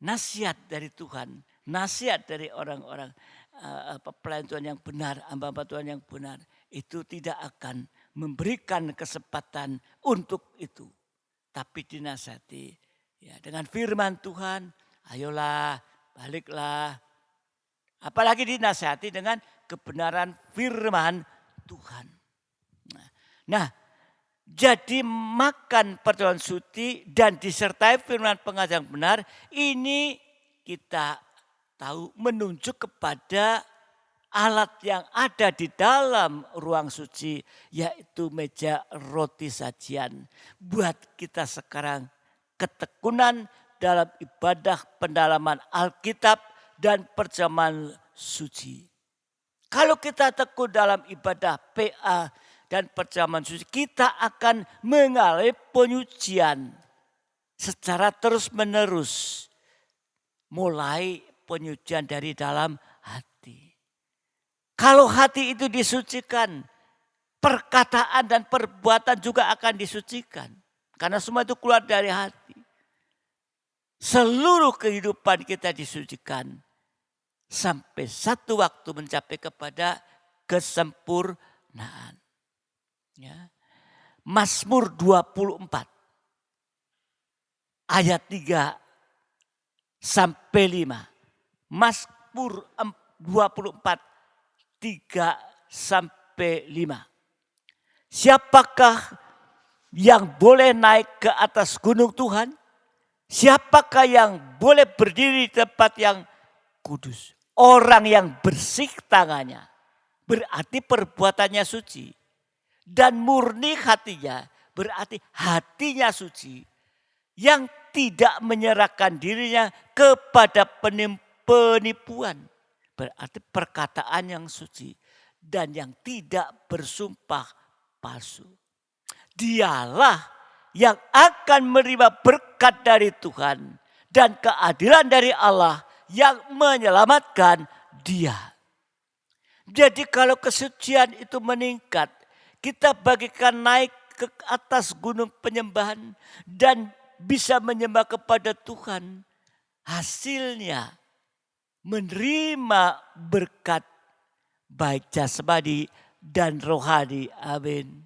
nasihat dari Tuhan, nasihat dari orang-orang pelayan Tuhan yang benar, hamba-hamba Tuhan yang benar, itu tidak akan memberikan kesempatan untuk itu. Tapi dinasihati ya, dengan firman Tuhan, ayolah, baliklah. Apalagi dinasihati dengan kebenaran firman Tuhan. Nah, jadi makan perjamuan suci dan disertai firman pengajaran benar, ini kita tahu menunjuk kepada alat yang ada di dalam ruang suci, yaitu meja roti sajian. Buat kita sekarang ketekunan dalam ibadah pendalaman Alkitab dan perjamuan suci. Kalau kita tekun dalam ibadah PA dan perjamuan suci, kita akan mengalami penyucian secara terus-menerus. Mulai penyucian dari dalam hati. Kalau hati itu disucikan, perkataan dan perbuatan juga akan disucikan. Karena semua itu keluar dari hati. Seluruh kehidupan kita disucikan. Sampai satu waktu mencapai kepada kesempurnaan. Ya. Mazmur 24 ayat 3 sampai 5. Mazmur 24 3 sampai 5. Siapakah yang boleh naik ke atas gunung Tuhan? Siapakah yang boleh berdiri di tempat yang kudus? Orang yang bersih tangannya, berarti perbuatannya suci. Dan murni hatinya, berarti hatinya suci. Yang tidak menyerahkan dirinya kepada penipuan. Berarti perkataan yang suci. Dan yang tidak bersumpah palsu. Dialah yang akan menerima berkat dari Tuhan. Dan keadilan dari Allah yang menyelamatkan dia. Jadi kalau kesucian itu meningkat, kita bagikan naik ke atas gunung penyembahan dan bisa menyembah kepada Tuhan. Hasilnya menerima berkat baik jasmani dan rohani. Amin.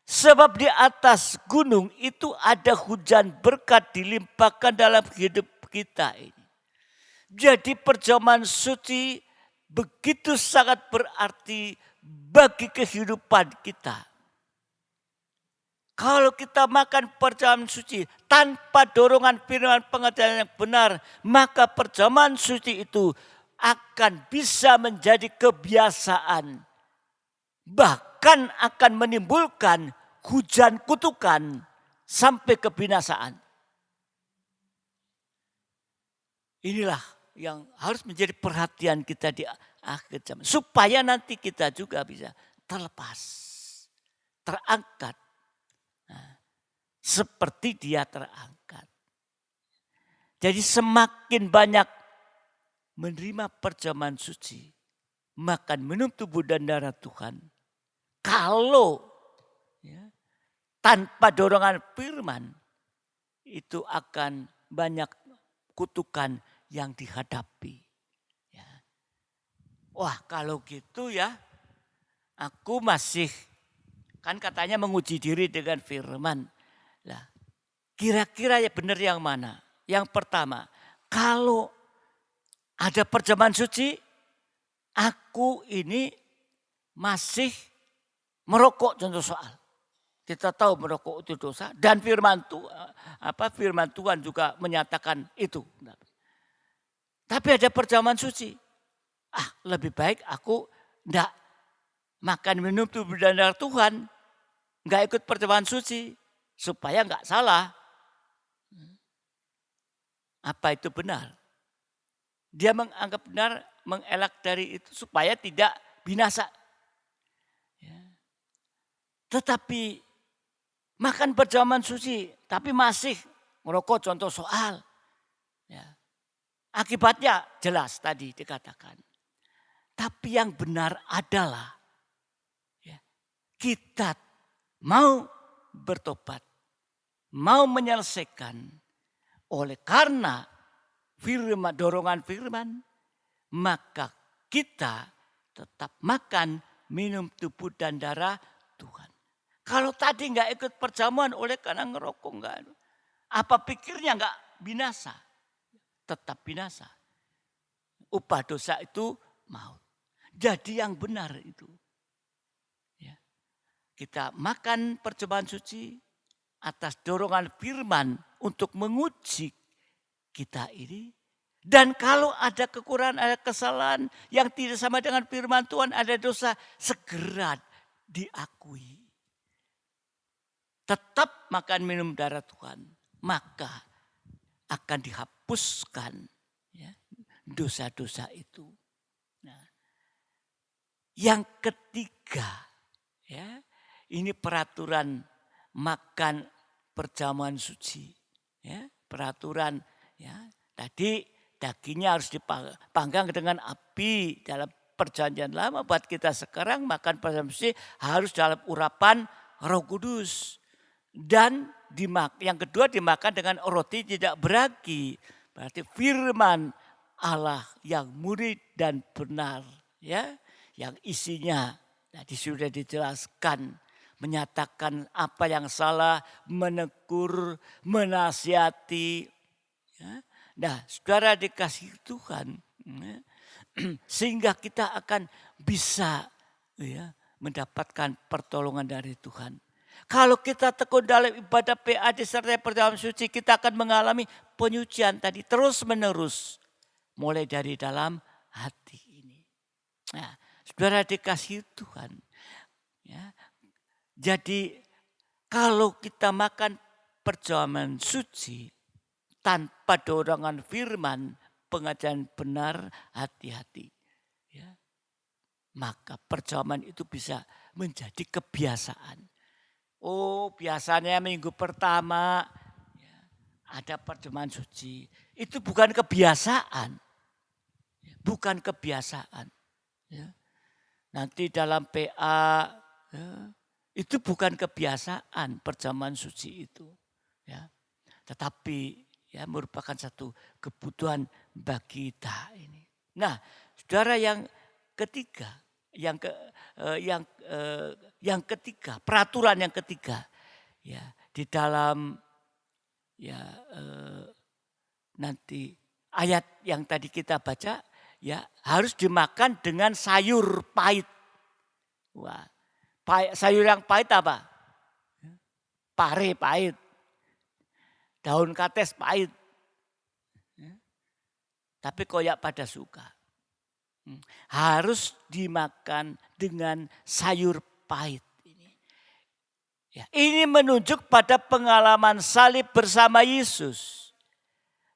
Sebab di atas gunung itu ada hujan berkat dilimpahkan dalam hidup kita ini. Jadi perjamuan suci begitu sangat berarti bagi kehidupan kita. Kalau kita makan perjamuan suci tanpa dorongan firman pengajaran yang benar, maka perjamuan suci itu akan bisa menjadi kebiasaan. Bahkan akan menimbulkan hujan kutukan sampai kebinasaan. Inilah yang harus menjadi perhatian kita di akhir zaman. Supaya nanti kita juga bisa terlepas, terangkat. Nah, seperti dia terangkat. Jadi semakin banyak menerima perjamuan suci, makan minum tubuh dan darah Tuhan. Kalau ya, tanpa dorongan firman, itu akan banyak kutukan yang dihadapi. Ya. Wah kalau gitu ya, aku masih, kan katanya menguji diri dengan firman. Lah, kira-kira ya benar yang mana? Yang pertama, kalau ada perjamuan suci, aku ini masih merokok contoh soal. Kita tahu merokok itu dosa dan firman Tuhan juga menyatakan itu. Tapi ada perjamuan suci. Lebih baik aku enggak makan minum tubuh dan darah Tuhan. Enggak ikut perjamuan suci. Supaya enggak salah. Apa itu benar? Dia menganggap benar, mengelak dari itu supaya tidak binasa. Ya. Tetapi makan perjamuan suci, tapi masih merokok contoh soal. Ya. Akibatnya jelas tadi dikatakan. Tapi yang benar adalah ya, kita mau bertobat, mau menyelesaikan oleh karena firman, dorongan firman, maka kita tetap makan, minum tubuh dan darah Tuhan. Kalau tadi nggak ikut perjamuan oleh karena ngerokok nggak, apa pikirnya nggak binasa? Tetap binasa. Upah dosa itu maut. Jadi yang benar itu. Ya. Kita makan percobaan suci atas dorongan firman untuk menguji kita ini. Dan kalau ada kekurangan, ada kesalahan yang tidak sama dengan firman Tuhan, ada dosa, segera diakui. Tetap makan minum darah Tuhan. maka akan dihapuskan ya, dosa-dosa itu. Nah, yang ketiga, ya, ini peraturan makan perjamuan suci. Ya, peraturan ya, tadi dagingnya harus dipanggang dengan api dalam perjanjian lama. Buat kita sekarang makan perjamuan suci harus dalam urapan Roh Kudus. Dan yang kedua dimakan dengan roti tidak beragi. Berarti firman Allah yang murni dan benar. Ya, yang isinya tadi sudah dijelaskan. Menyatakan apa yang salah, menegur, menasihati. Ya. Nah, saudara dikasih Tuhan, ya, sehingga kita akan bisa ya, mendapatkan pertolongan dari Tuhan. Kalau kita tekun dalam ibadah PAD serta perjamuan suci, kita akan mengalami penyucian tadi terus menerus. Mulai dari dalam hati ini. Nah, saudara dikasih Tuhan. Ya, jadi kalau kita makan perjamuan suci tanpa dorongan firman, pengajaran benar, hati-hati. Ya, maka perjamuan itu bisa menjadi kebiasaan. Oh, biasanya minggu pertama ya, ada perjamuan suci. Itu bukan kebiasaan. Bukan kebiasaan. Ya. Nanti dalam PA ya, itu bukan kebiasaan perjamuan suci itu. Ya. Tetapi ya merupakan satu kebutuhan bagi kita ini. Nah, saudara yang ketiga, yang ketiga, peraturan yang ketiga, ya di dalam ya nanti ayat yang tadi kita baca, ya harus dimakan dengan sayur pahit. Wah, sayur yang pahit apa? Pare pahit, daun kates pahit. Tapi koyak pada suka. Harus dimakan dengan sayur pahit. Ya, ini menunjuk pada pengalaman salib bersama Yesus.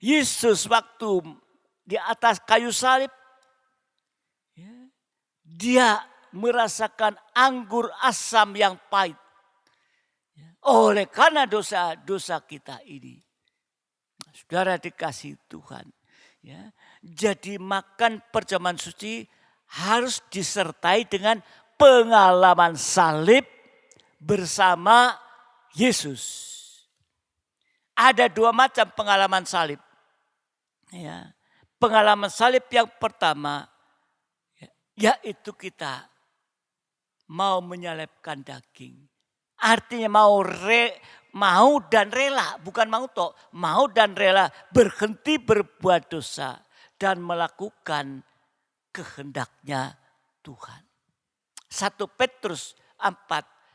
Yesus waktu di atas kayu salib, ya, dia merasakan anggur asam yang pahit. Oleh karena dosa-dosa kita ini. Saudara dikasih Tuhan. Ya, jadi makan perjamuan suci harus disertai dengan pengalaman salib bersama Yesus. Ada dua macam pengalaman salib. Ya, pengalaman salib yang pertama yaitu kita mau menyalibkan daging. Artinya mau dan rela, bukan mau dan rela berhenti berbuat dosa dan melakukan kehendaknya Tuhan. 1 Petrus 4,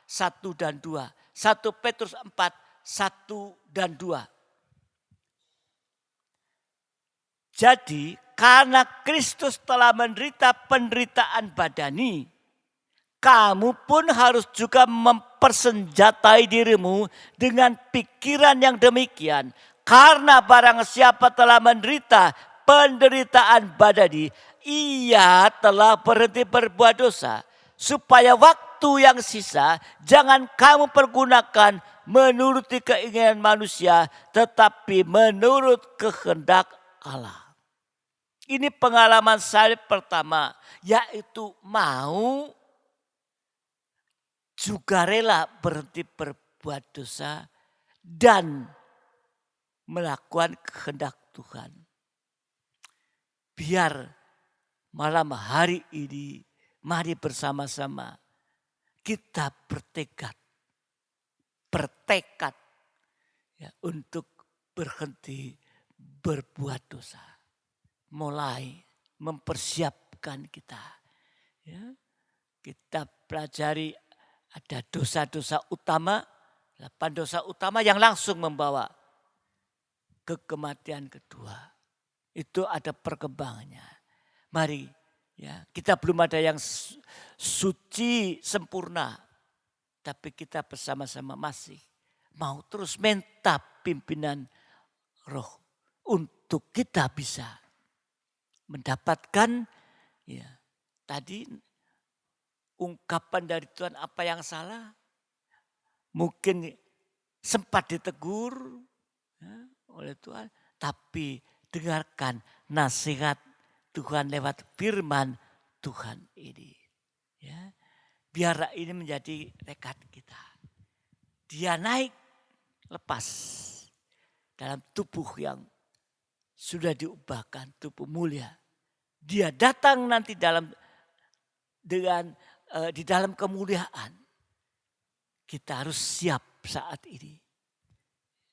1 dan 2. 1 Petrus 4, 1 dan 2. Jadi karena Kristus telah menderita penderitaan badani, kamu pun harus juga mempersenjatai dirimu dengan pikiran yang demikian. Karena barang siapa telah menderita penderitaan badani, ia telah berhenti berbuat dosa. Supaya waktu yang sisa jangan kamu pergunakan menuruti keinginan manusia, tetapi menurut kehendak Allah. Ini pengalaman salib pertama, yaitu mau juga rela berhenti berbuat dosa dan melakukan kehendak Tuhan. Biar malam hari ini mari bersama-sama kita bertekad ya, untuk berhenti berbuat dosa. Mulai mempersiapkan kita. Ya, kita pelajari ada dosa-dosa utama, 8 dosa utama yang langsung membawa ke kematian kedua. Itu ada perkembangannya. Mari ya, kita belum ada yang suci sempurna, tapi kita bersama-sama masih mau terus minta pimpinan Roh untuk kita bisa mendapatkan ya tadi ungkapan dari Tuhan apa yang salah. Mungkin sempat ditegur ya, oleh Tuhan. Tapi dengarkan nasihat Tuhan lewat firman Tuhan ini. Ya, biar ini menjadi tekad kita. Dia naik lepas dalam tubuh yang sudah diubahkan, tubuh mulia. Dia datang nanti di dalam kemuliaan. Kita harus siap saat ini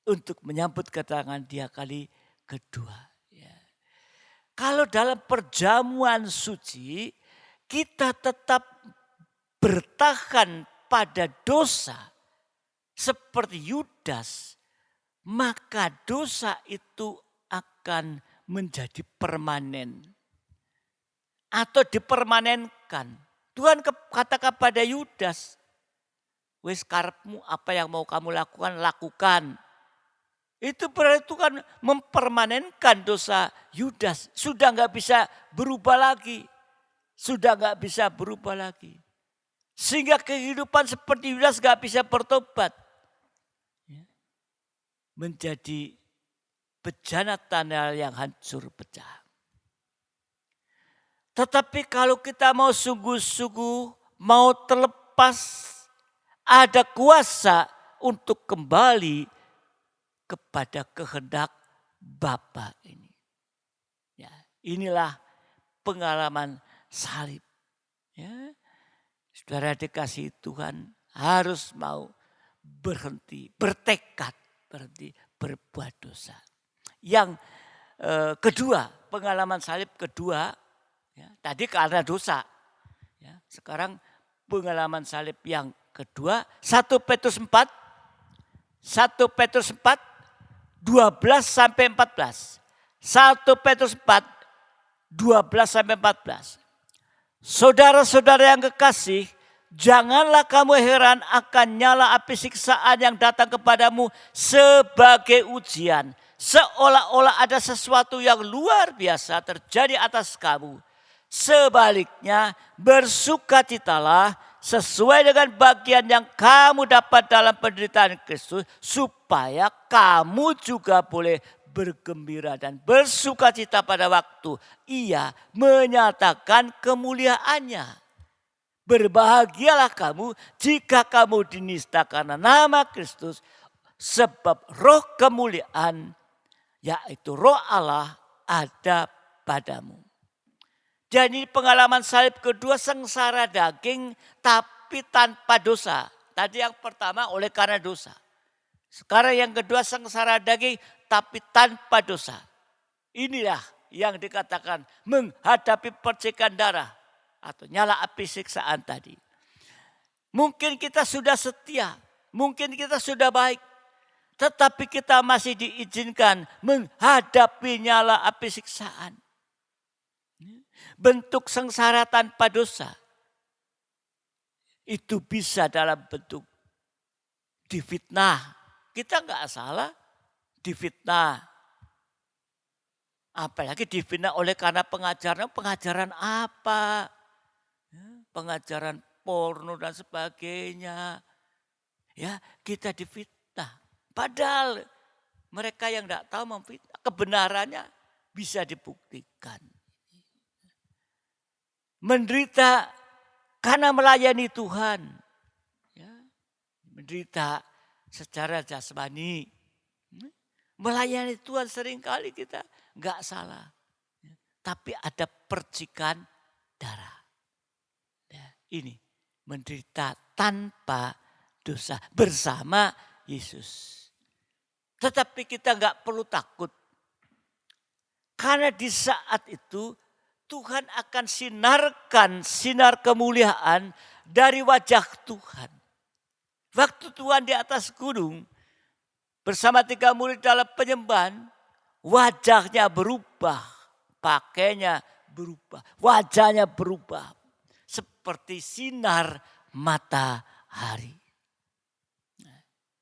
untuk menyambut kedatangan dia kali kedua. Ya. Kalau dalam perjamuan suci kita tetap bertahan pada dosa seperti Yudas, maka dosa itu akan menjadi permanen atau dipermanenkan. Tuhan katakan pada Yudas, wes karepmu apa yang mau kamu lakukan, lakukan. Itu berarti Tuhan mempermanenkan dosa Yudas. Sudah nggak bisa berubah lagi. Sudah nggak bisa berubah lagi. Sehingga kehidupan seperti Yudas nggak bisa bertobat. Menjadi bejana tanah yang hancur pecah. Tetapi kalau kita mau sungguh-sungguh, mau terlepas, ada kuasa untuk kembali kepada kehendak Bapa ini. Ya, inilah pengalaman salib. Ya, saudara dikasih Tuhan harus mau berhenti, bertekad berhenti berbuat dosa. Yang kedua, pengalaman salib kedua, ya, tadi karena dosa. Ya, sekarang pengalaman salib yang kedua, 1 Petrus 4, 12 sampai 14. 1 Petrus 4, 12 sampai 14. Saudara-saudara yang kekasih, janganlah kamu heran akan nyala api siksaan yang datang kepadamu sebagai ujian. Seolah-olah ada sesuatu yang luar biasa terjadi atas kamu. Sebaliknya bersukacitalah sesuai dengan bagian yang kamu dapat dalam penderitaan Kristus, supaya kamu juga boleh bergembira dan bersukacita pada waktu Ia menyatakan kemuliaannya. Berbahagialah kamu jika kamu dinista karena nama Kristus, sebab roh kemuliaan, yaitu roh Allah, ada padamu. Jadi pengalaman salib kedua sengsara daging tapi tanpa dosa. Tadi yang pertama oleh karena dosa. Sekarang yang kedua sengsara daging tapi tanpa dosa. Inilah yang dikatakan menghadapi percikan darah atau nyala api siksaan tadi. Mungkin kita sudah setia, mungkin kita sudah baik. Tetapi kita masih diizinkan menghadapi nyala api siksaan. Bentuk sengsara tanpa dosa itu bisa dalam bentuk difitnah. Kita nggak salah difitnah. Apalagi difitnah oleh karena pengajaran apa? Pengajaran porno dan sebagainya. Ya, kita difitnah. Padahal mereka yang nggak tahu memfitnah, kebenarannya bisa dibuktikan. Menderita karena melayani Tuhan. Ya, menderita secara jasmani. Melayani Tuhan seringkali kita nggak salah. Tapi ada percikan darah. Ya, ini menderita tanpa dosa bersama Yesus. Tetapi kita nggak perlu takut. Karena di saat itu Tuhan akan sinarkan sinar kemuliaan dari wajah Tuhan. Waktu Tuhan di atas gunung bersama 3 murid dalam penyembahan, wajahnya berubah, pakainya berubah, wajahnya berubah seperti sinar matahari.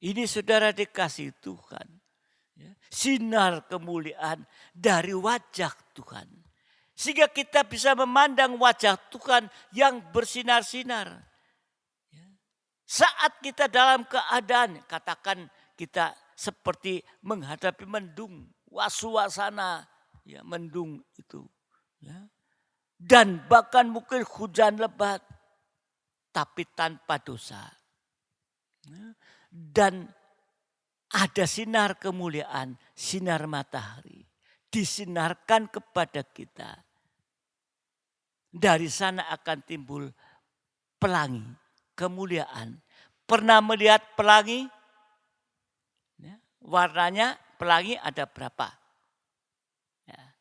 Ini saudara dikasih Tuhan. Sinar kemuliaan dari wajah Tuhan. Sehingga kita bisa memandang wajah Tuhan yang bersinar-sinar. Saat kita dalam keadaan, katakan kita seperti menghadapi mendung, suasana ya, mendung itu. Ya. Dan bahkan mungkin hujan lebat, tapi tanpa dosa. Ya. Dan ada sinar kemuliaan, sinar matahari. Disinarkan kepada kita. Dari sana akan timbul pelangi, kemuliaan. Pernah melihat pelangi? Ya, warnanya pelangi ada berapa? Ya.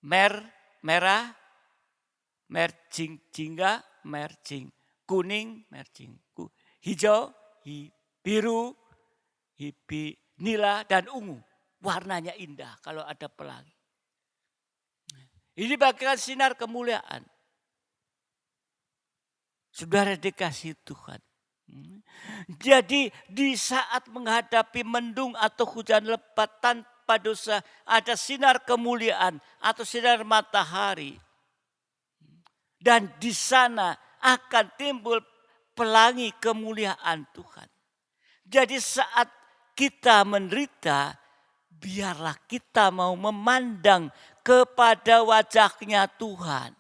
Merah, jingga, kuning, hijau, biru, nila, dan ungu. Warnanya indah kalau ada pelangi. Ini bagian sinar kemuliaan. Saudara dikasih Tuhan. Jadi di saat menghadapi mendung atau hujan lebat tanpa dosa, ada sinar kemuliaan atau sinar matahari. Dan di sana akan timbul pelangi kemuliaan Tuhan. Jadi saat kita menderita, biarlah kita mau memandang kepada wajahnya Tuhan.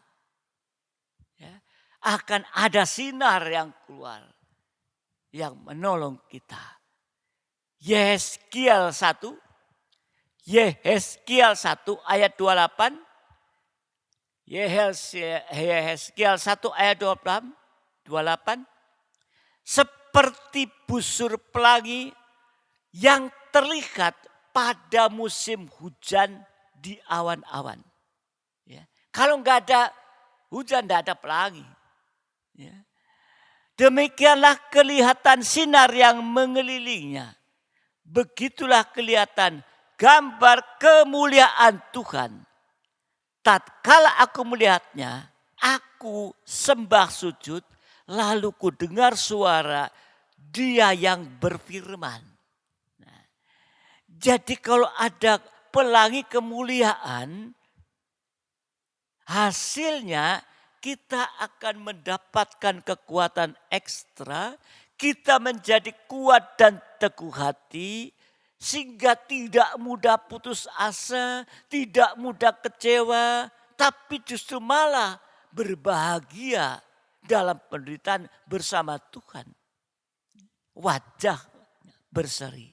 Ya, akan ada sinar yang keluar. Yang menolong kita. Yehezkiel 1 ayat 28. Yehezkiel 1 ayat 28. Seperti busur pelangi yang terlihat pada musim hujan di awan-awan. Ya. Kalau nggak ada hujan, nggak ada pelangi. Ya. Demikianlah kelihatan sinar yang mengelilingnya. Begitulah kelihatan gambar kemuliaan Tuhan. Tatkala aku melihatnya, aku sembah sujud, lalu ku dengar suara Dia yang berfirman. Nah, jadi kalau ada pelangi kemuliaan, hasilnya kita akan mendapatkan kekuatan ekstra, kita menjadi kuat dan teguh hati, sehingga tidak mudah putus asa, tidak mudah kecewa, tapi justru malah berbahagia dalam penderitaan bersama Tuhan. Wajah berseri.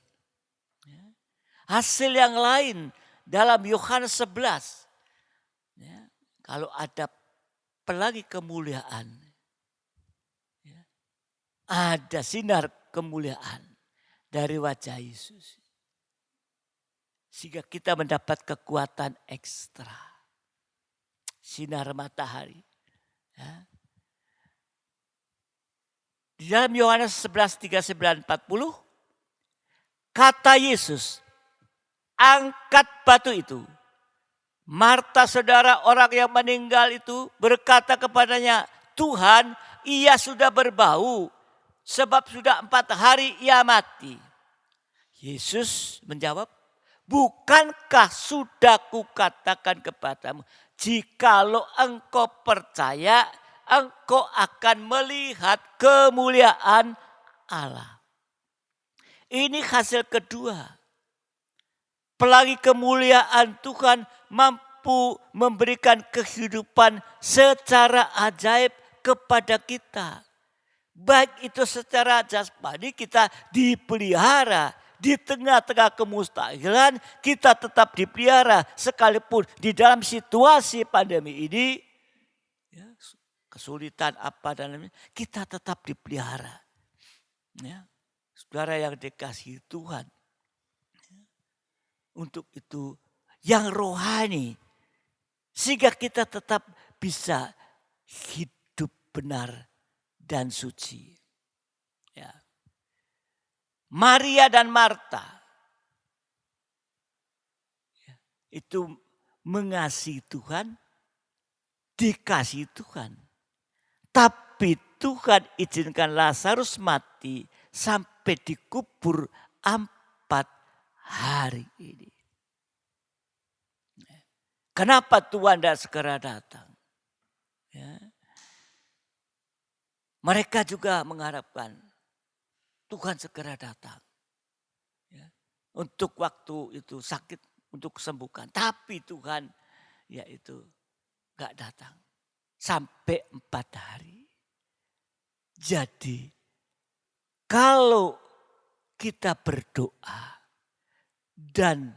Hasil yang lain dalam Yohanes 11. Kalau ada pelangi kemuliaan, ada sinar kemuliaan dari wajah Yesus. Sehingga kita mendapat kekuatan ekstra. Sinar matahari. Ya. Di dalam Yohanes 11, 39, 40. Kata Yesus, angkat batu itu. Marta saudara orang yang meninggal itu berkata kepadanya, Tuhan, ia sudah berbau sebab sudah 4 hari ia mati. Yesus menjawab, bukankah sudah kukatakan kepadamu, jikalau engkau percaya, engkau akan melihat kemuliaan Allah. Ini hasil kedua. Pelangi kemuliaan Tuhan mampu memberikan kehidupan secara ajaib kepada kita. Baik itu secara jasmani kita dipelihara. Di tengah-tengah kemustahilan kita tetap dipelihara. Sekalipun di dalam situasi pandemi ini, ya, kesulitan apa dan lain-lain, kita tetap dipelihara. Ya, saudara yang dikasihi Tuhan. Untuk itu yang rohani. Sehingga kita tetap bisa hidup benar dan suci. Ya. Maria dan Marta. Ya, itu mengasihi Tuhan. Dikasihi Tuhan. Tapi Tuhan izinkan Lazarus mati sampai dikubur 4 hari ini. Kenapa Tuhan tidak segera datang? Ya. Mereka juga mengharapkan Tuhan segera datang. Ya. Untuk waktu itu sakit untuk kesembuhan. Tapi Tuhan yaitu gak datang. Sampai 4 hari. Jadi kalau kita berdoa dan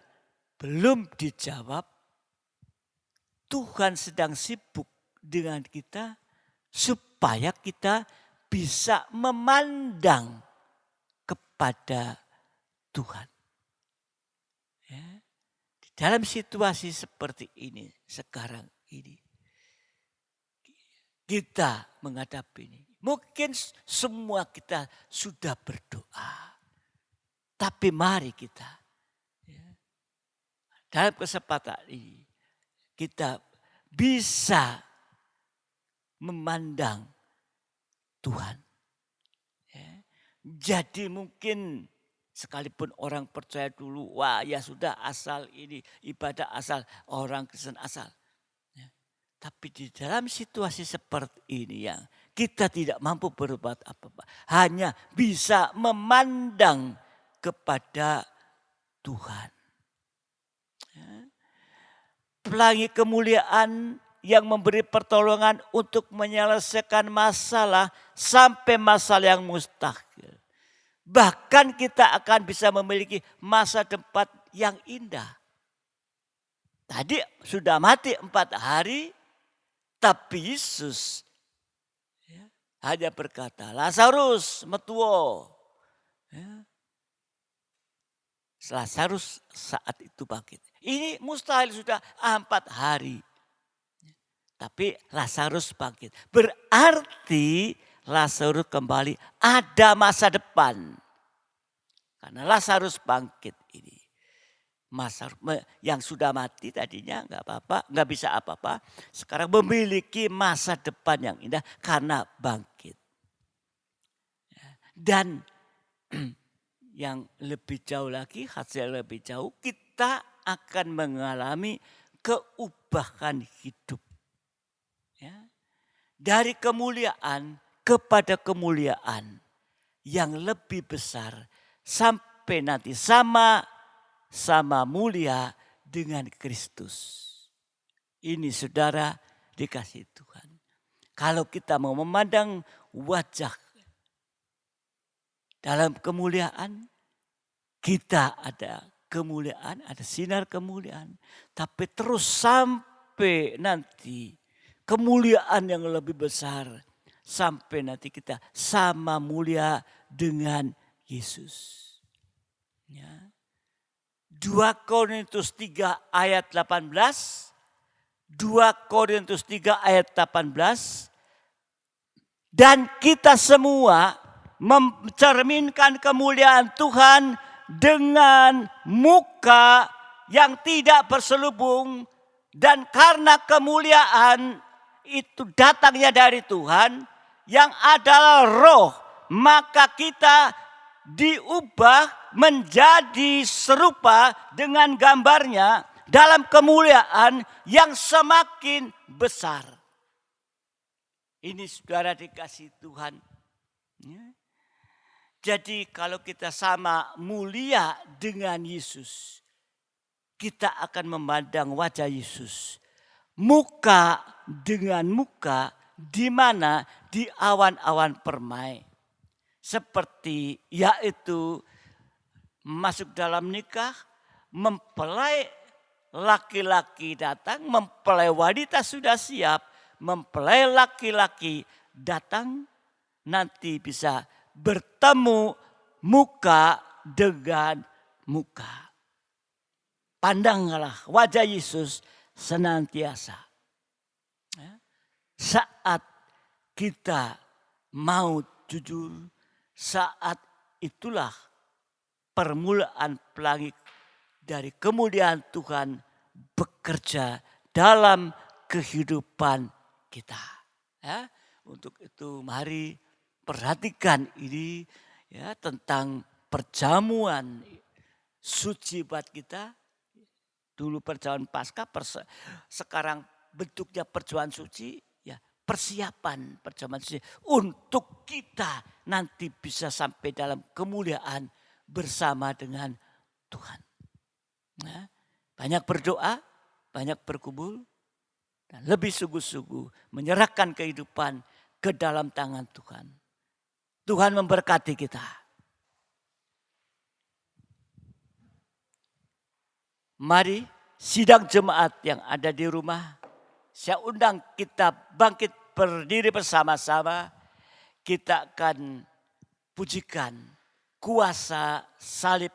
belum dijawab, Tuhan sedang sibuk dengan kita supaya kita bisa memandang kepada Tuhan. Ya. Di dalam situasi seperti ini sekarang ini, kita menghadapi ini. Mungkin semua kita sudah berdoa. Tapi mari kita dalam kesempatan ini kita bisa memandang Tuhan. Jadi mungkin sekalipun orang percaya dulu, wah ya sudah asal ini ibadah asal, orang Kristen asal. Tapi di dalam situasi seperti ini yang kita tidak mampu berbuat apa-apa. Hanya bisa memandang kepada Tuhan. Pelangi kemuliaan yang memberi pertolongan untuk menyelesaikan masalah sampai masalah yang mustahil. Bahkan kita akan bisa memiliki masa depan yang indah. Tadi sudah mati 4 hari, tapi Yesus hanya berkata, Lazarus metuo. Lazarus saat itu bangkit. Ini mustahil sudah 4 hari. Tapi Lazarus bangkit. Berarti Lazarus kembali ada masa depan. Karena Lazarus bangkit ini. Yang sudah mati tadinya nggak apa-apa, nggak bisa apa-apa. Sekarang memiliki masa depan yang indah karena bangkit. Dan yang lebih jauh lagi, hasil lebih jauh, kita akan mengalami keubahan hidup. Ya. Dari kemuliaan kepada kemuliaan yang lebih besar sampai nanti sama mulia dengan Kristus. Ini saudara dikasih Tuhan. Kalau kita mau memandang wajah dalam kemuliaan, kita ada kemuliaan, ada sinar kemuliaan. Tapi terus sampai nanti kemuliaan yang lebih besar. Sampai nanti kita sama mulia dengan Yesus. Ya. 2 Korintus 3 ayat 18. 2 Korintus 3 ayat 18. Dan kita semua mencerminkan kemuliaan Tuhan dengan muka yang tidak berselubung. Dan karena kemuliaan itu datangnya dari Tuhan yang adalah roh, maka kita diubah menjadi serupa dengan gambarnya dalam kemuliaan yang semakin besar. Ini saudara dikasih Tuhan. Jadi kalau kita sama mulia dengan Yesus, kita akan memandang wajah Yesus. Muka dengan muka, di mana di awan-awan permai. Seperti yaitu masuk dalam nikah, mempelai laki-laki datang, mempelai wanita sudah siap, mempelai laki-laki datang, nanti bisa bertemu muka dengan muka. Pandanglah wajah Yesus senantiasa. Saat kita mau jujur, saat itulah permulaan pelangi dari kemuliaan Tuhan bekerja dalam kehidupan kita. Ya, untuk itu mari perhatikan ini ya tentang perjamuan suci buat kita. Dulu perjamuan Paskah, sekarang bentuknya perjamuan suci, ya persiapan perjamuan suci untuk kita nanti bisa sampai dalam kemuliaan bersama dengan Tuhan. Nah, banyak berdoa, banyak bergumul, dan lebih sungguh-sungguh menyerahkan kehidupan ke dalam tangan Tuhan. Tuhan memberkati kita. Mari sidang jemaat yang ada di rumah, saya undang kita bangkit berdiri bersama-sama. Kita akan pujikan kuasa salib.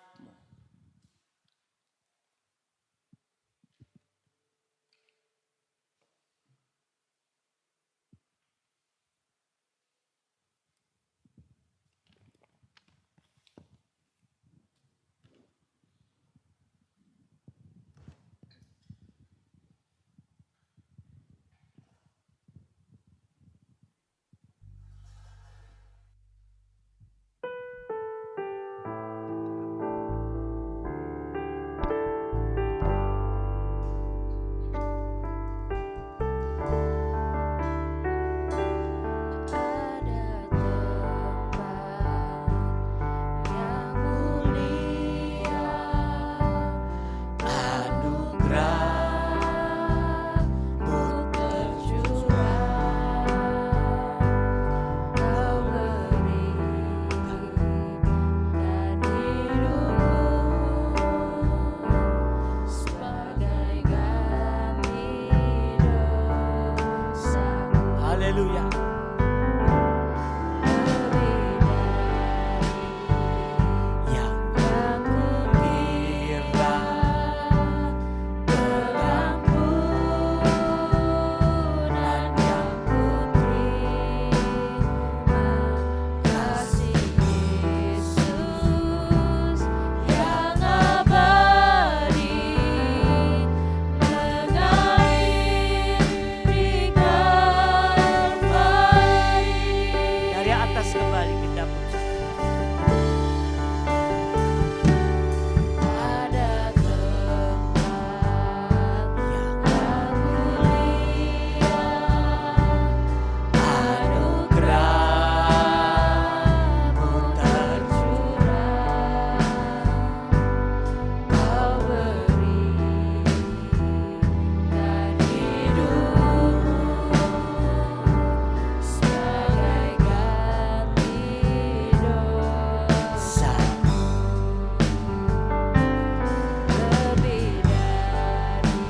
Haleluya. Yang kukira pengampunan yang kuterima, kasih Yesus yang abadi mengalir di dari atas kembali kita puji. Ada tempat yang mulia, anugerah-Mu tercurah, Kau berikan hidupmu sebagai ganti dosa. Lebih dari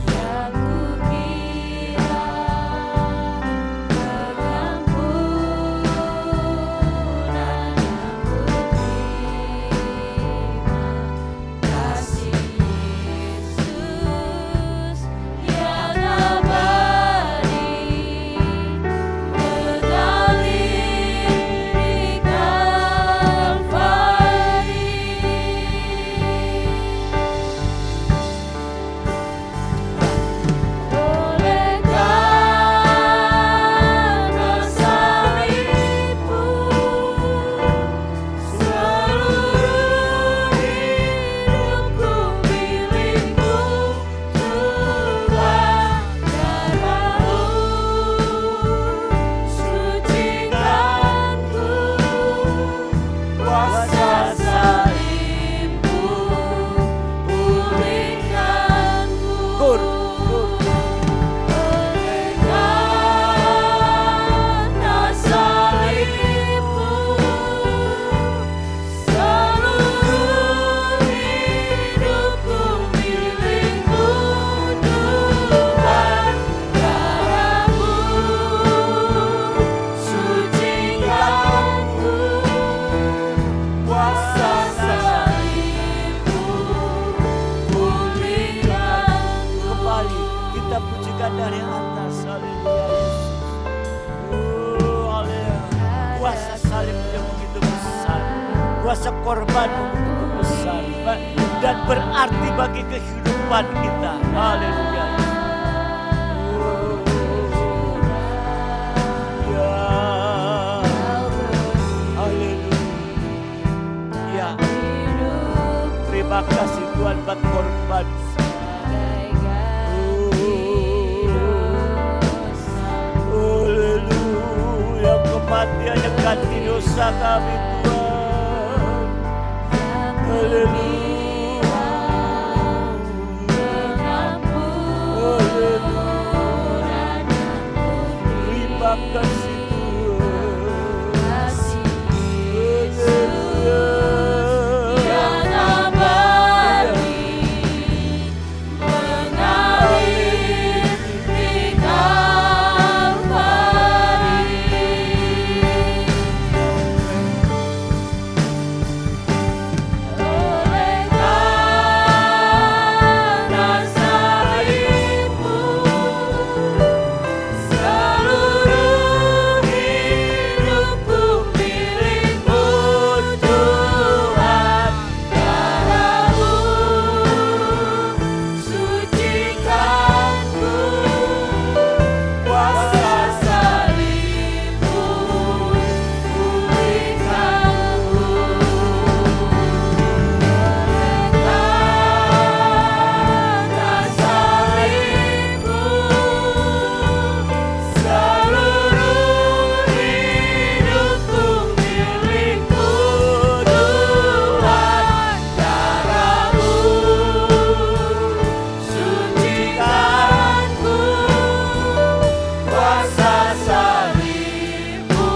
yang kukira, pengampunan yang kuterima, kasih Yesus yang abadi mengalir di Kalvari. Oleh karena salib-Mu, seluruh hidupku milik-Mu, Tuhan, darah-Mu sucikanku, kuasa salib-Mu pulihkanku. Oleh karena salib-Mu, seluruh hidupku milik-Mu, Tuhan, darah-Mu sucikanku, kuasa salib-Mu pulihkanku. Kembali kita pujikan dari atas. Haleluya Yesus. Oh, haleluya. Kuasa salib yang begitu besar, kuasa korban begitu besar dan berarti bagi kehidupan kita. Haleluya. Oh, ya. kasih Tuhan. Kasih Haleluya. yang abadi mengalir di Kalvari. Oleh karena salibmu, seluruh hidupku milikmu Tuhan. Darahmu sucikanku, kuasa salibmu pulihkanku. Karena salibmu, seluruh hidupku milikmu Tuhan. Darahmu sucikanku, kuasa salibmu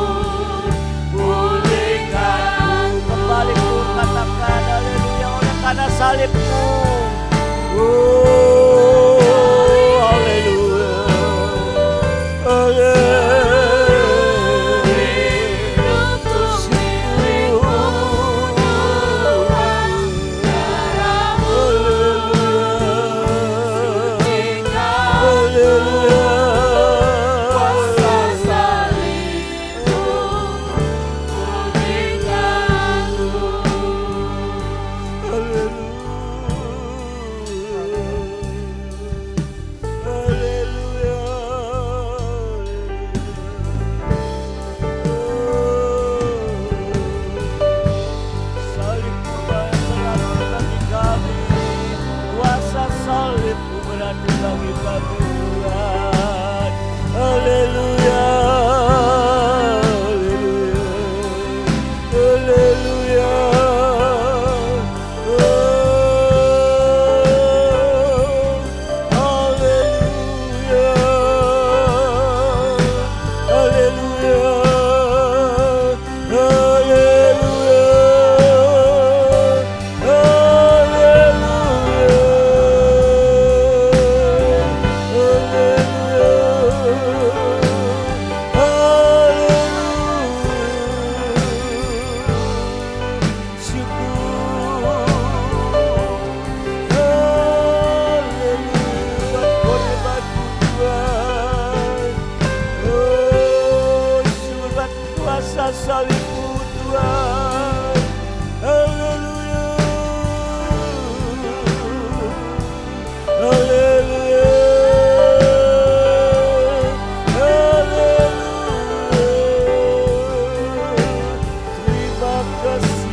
pulihkanku. Kembali ku katakan haleluya oleh karena salibmu. Oh, haleluya. Hidupku milikmu Tuhan. Darahmu sucikanku, kuasa salibmu pulihkanku. Haleluya, haleluya, salibmu Tuhan. Haleluya, haleluya, haleluya. Terima kasih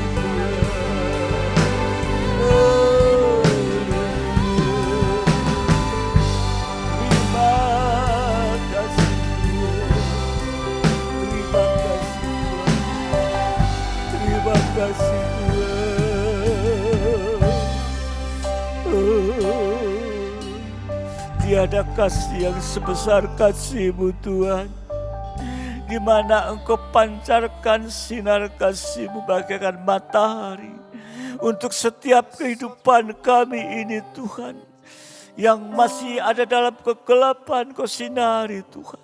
Terima kasih Tuhan. Tiada kasih yang sebesar kasih-Mu Tuhan, di mana Engkau pancarkan sinar kasih-Mu bagaikan matahari untuk setiap kehidupan kami ini Tuhan. Yang masih ada dalam kegelapan Kau sinari Tuhan.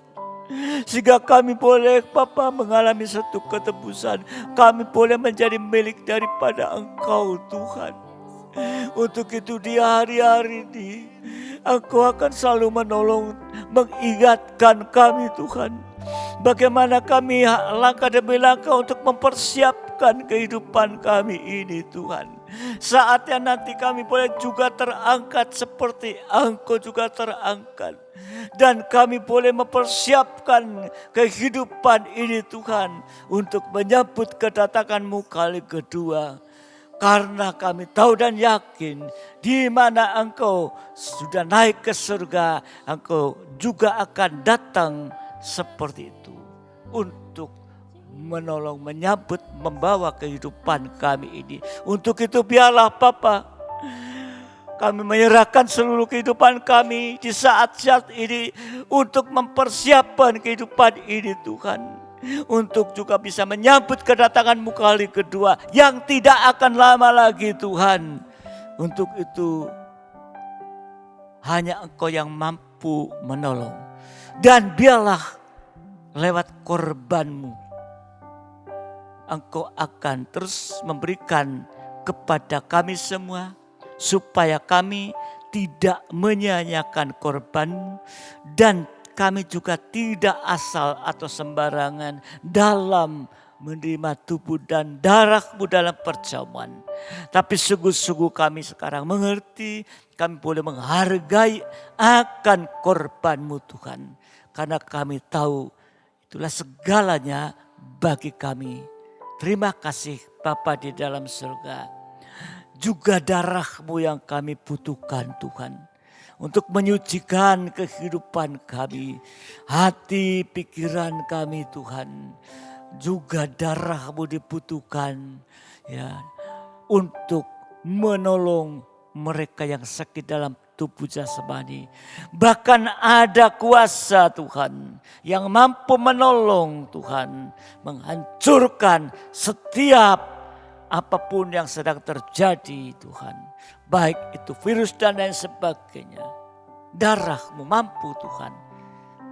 Sehingga kami boleh Bapa mengalami satu ketebusan. Kami boleh menjadi milik daripada Engkau Tuhan. Untuk itu di hari-hari ini Engkau akan selalu menolong, mengingatkan kami Tuhan. Bagaimana kami langkah demi langkah untuk mempersiapkan kehidupan kami ini Tuhan. Saatnya nanti kami boleh juga terangkat seperti Engkau juga terangkat. Dan kami boleh mempersiapkan kehidupan ini Tuhan untuk menyambut kedatangan-Mu kali kedua. Karena kami tahu dan yakin di mana Engkau sudah naik ke surga, Engkau juga akan datang seperti itu. Untuk menolong, menyambut, membawa kehidupan kami ini. Untuk itu biarlah Bapa, Kami menyerahkan seluruh kehidupan kami di saat-saat ini untuk mempersiapkan kehidupan ini Tuhan. Untuk juga bisa menyambut kedatangan-Mu kali kedua yang tidak akan lama lagi Tuhan. Untuk itu hanya Engkau yang mampu menolong. Dan biarlah lewat korban-Mu Engkau akan terus memberikan kepada kami semua supaya kami tidak menyia-nyiakan korban dan kami juga tidak asal atau sembarangan dalam menerima tubuh dan darah-Mu dalam perjamuan. Tapi sungguh-sungguh kami sekarang mengerti, kami boleh menghargai akan korban-Mu Tuhan. Karena kami tahu itulah segalanya bagi kami. Terima kasih Bapa di dalam surga. Juga darah-Mu yang kami butuhkan Tuhan. Untuk menyucikan kehidupan kami. Hati pikiran kami Tuhan. Juga darah-Mu dibutuhkan. Ya, untuk menolong mereka yang sakit dalam tubuh jasmani. Bahkan ada kuasa Tuhan yang mampu menolong Tuhan. Menghancurkan setiap apapun yang sedang terjadi Tuhan. Baik itu virus dan lain sebagainya. Darah-Mu mampu Tuhan.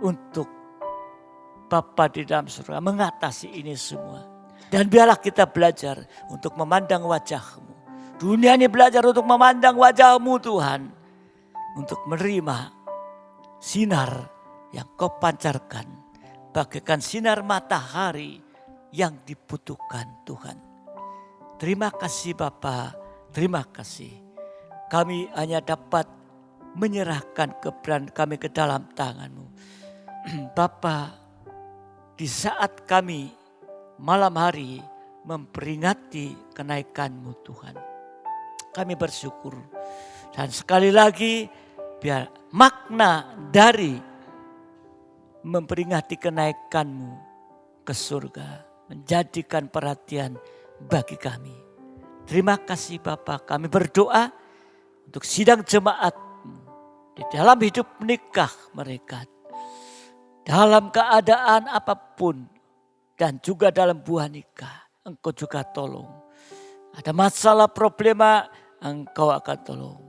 Untuk Bapa di dalam surga mengatasi ini semua. Dan biarlah kita belajar untuk memandang wajah-Mu. Dunia ini belajar untuk memandang wajah-Mu Tuhan. Untuk menerima sinar yang Kau pancarkan. Bagaikan sinar matahari yang dibutuhkan Tuhan. Terima kasih Bapa, terima kasih. Kami hanya dapat menyerahkan keberanian kami ke dalam tangan-Mu. Bapa, di saat kami malam hari memperingati kenaikan-Mu Tuhan. Kami bersyukur. Dan sekali lagi biar makna dari memperingati kenaikan-Mu ke surga menjadikan perhatian bagi kami. Terima kasih Bapa, kami berdoa untuk sidang jemaat-Mu di dalam hidup menikah mereka. Dalam keadaan apapun dan juga dalam buah nikah, Engkau juga tolong. Ada masalah problema, Engkau akan tolong.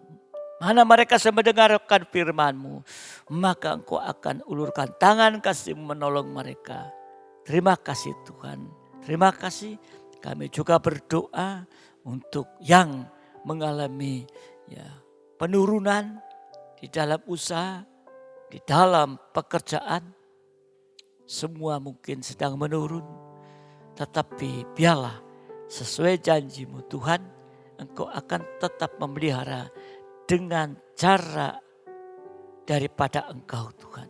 Mana mereka sedang mendengarkan firman-Mu, maka Engkau akan ulurkan tangan kasih-Mu menolong mereka. Terima kasih Tuhan, terima kasih. Kami juga berdoa untuk yang mengalami penurunan di dalam usaha, di dalam pekerjaan. Semua mungkin sedang menurun. Tetapi biarlah sesuai janji-Mu Tuhan, Engkau akan tetap memelihara dengan cara daripada Engkau Tuhan.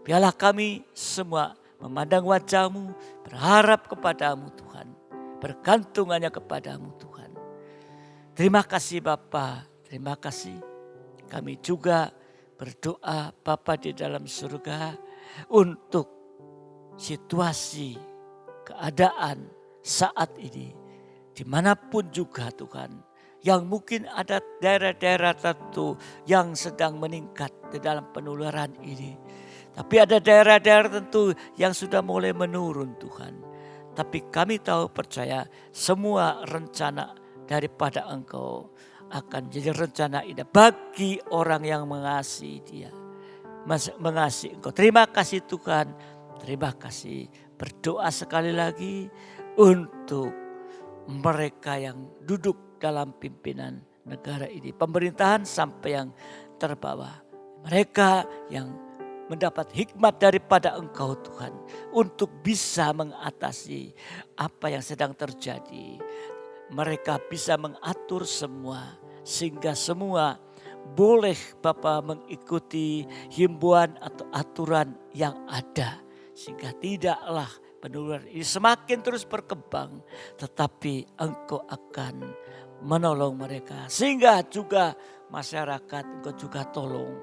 Biarlah kami semua memandang wajah-Mu, berharap kepada-Mu Tuhan. Bergantungannya kepada-Mu Tuhan. Terima kasih Bapa, terima kasih. Kami juga berdoa Bapa di dalam surga untuk situasi, keadaan saat ini. Dimanapun juga Tuhan, yang mungkin ada daerah-daerah tertentu yang sedang meningkat di dalam penularan ini. Tapi ada daerah-daerah tertentu yang sudah mulai menurun Tuhan. Tapi kami tahu percaya semua rencana daripada Engkau akan jadi rencana indah bagi orang yang mengasihi Dia. Mengasihi Engkau. Terima kasih Tuhan. Terima kasih. Berdoa sekali lagi untuk mereka yang duduk dalam pimpinan negara ini. Pemerintahan sampai yang terbawah. Mereka yang mendapat hikmat daripada Engkau Tuhan. Untuk bisa mengatasi apa yang sedang terjadi. Mereka bisa mengatur semua. Sehingga semua boleh Bapa mengikuti himbauan atau aturan yang ada. Sehingga tidaklah penularan ini semakin terus berkembang. Tetapi Engkau akan menolong mereka. Sehingga juga masyarakat Engkau juga tolong.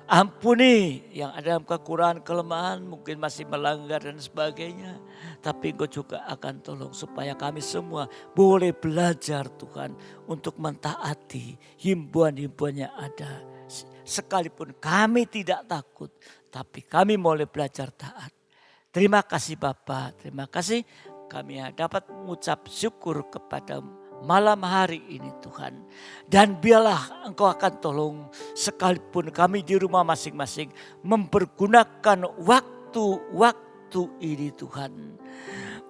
Ampuni yang ada dalam kekurangan, kelemahan, mungkin masih melanggar dan sebagainya. Tapi Engkau juga akan tolong supaya kami semua boleh belajar Tuhan untuk mentaati himbauan-himbauan yang ada. Sekalipun kami tidak takut, tapi kami boleh belajar taat. Terima kasih Bapa, terima kasih kami dapat mengucap syukur kepada malam hari ini Tuhan. Dan biarlah Engkau akan tolong sekalipun kami di rumah masing-masing mempergunakan waktu-waktu ini Tuhan.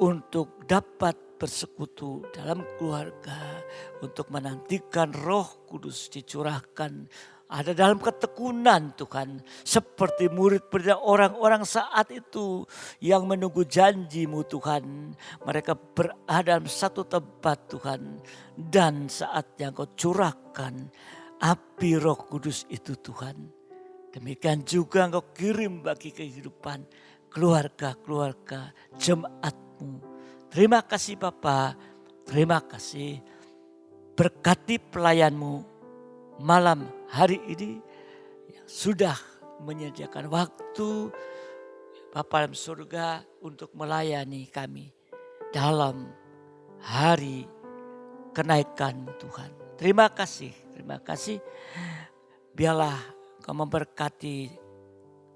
Untuk dapat bersekutu dalam keluarga. Untuk menantikan Roh Kudus dicurahkan. Ada dalam ketekunan Tuhan. Seperti murid-murid orang-orang saat itu yang menunggu janji-Mu Tuhan. Mereka berada dalam satu tempat Tuhan. Dan saat yang Kau curahkan api Roh Kudus itu Tuhan. Demikian juga Engkau kirim bagi kehidupan keluarga-keluarga jemaat-Mu. Terima kasih Bapa, terima kasih. Berkati pelayan-Mu malam hari ini yang sudah menyediakan waktu Bapa dalam surga untuk melayani kami dalam hari kenaikan Tuhan. Terima kasih, terima kasih. Biarlah Kau memberkati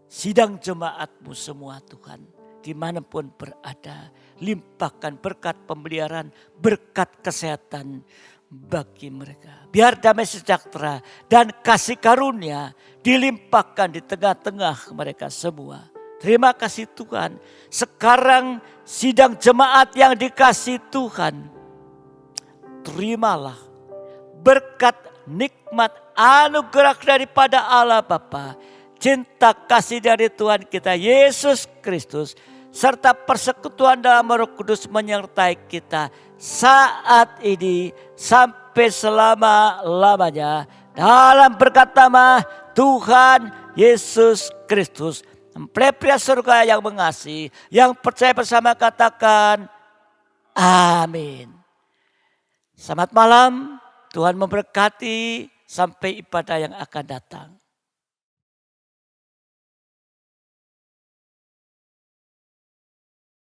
sidang jemaat-Mu semua Tuhan. Dimanapun berada, limpahkan berkat pemeliharaan, berkat kesehatan bagi mereka. Biar damai sejahtera dan kasih karunia dilimpahkan di tengah-tengah mereka semua. Terima kasih Tuhan. Sekarang sidang jemaat yang dikasih Tuhan, terimalah berkat nikmat anugerah daripada Allah Bapa, cinta kasih dari Tuhan kita Yesus Kristus, serta persekutuan dalam Roh Kudus menyertai kita saat ini sampai selama-lamanya. Dalam berkat nama Tuhan Yesus Kristus, mempelai pria surga yang mengasihi, yang percaya bersama katakan amin. Selamat malam, Tuhan memberkati sampai ibadah yang akan datang.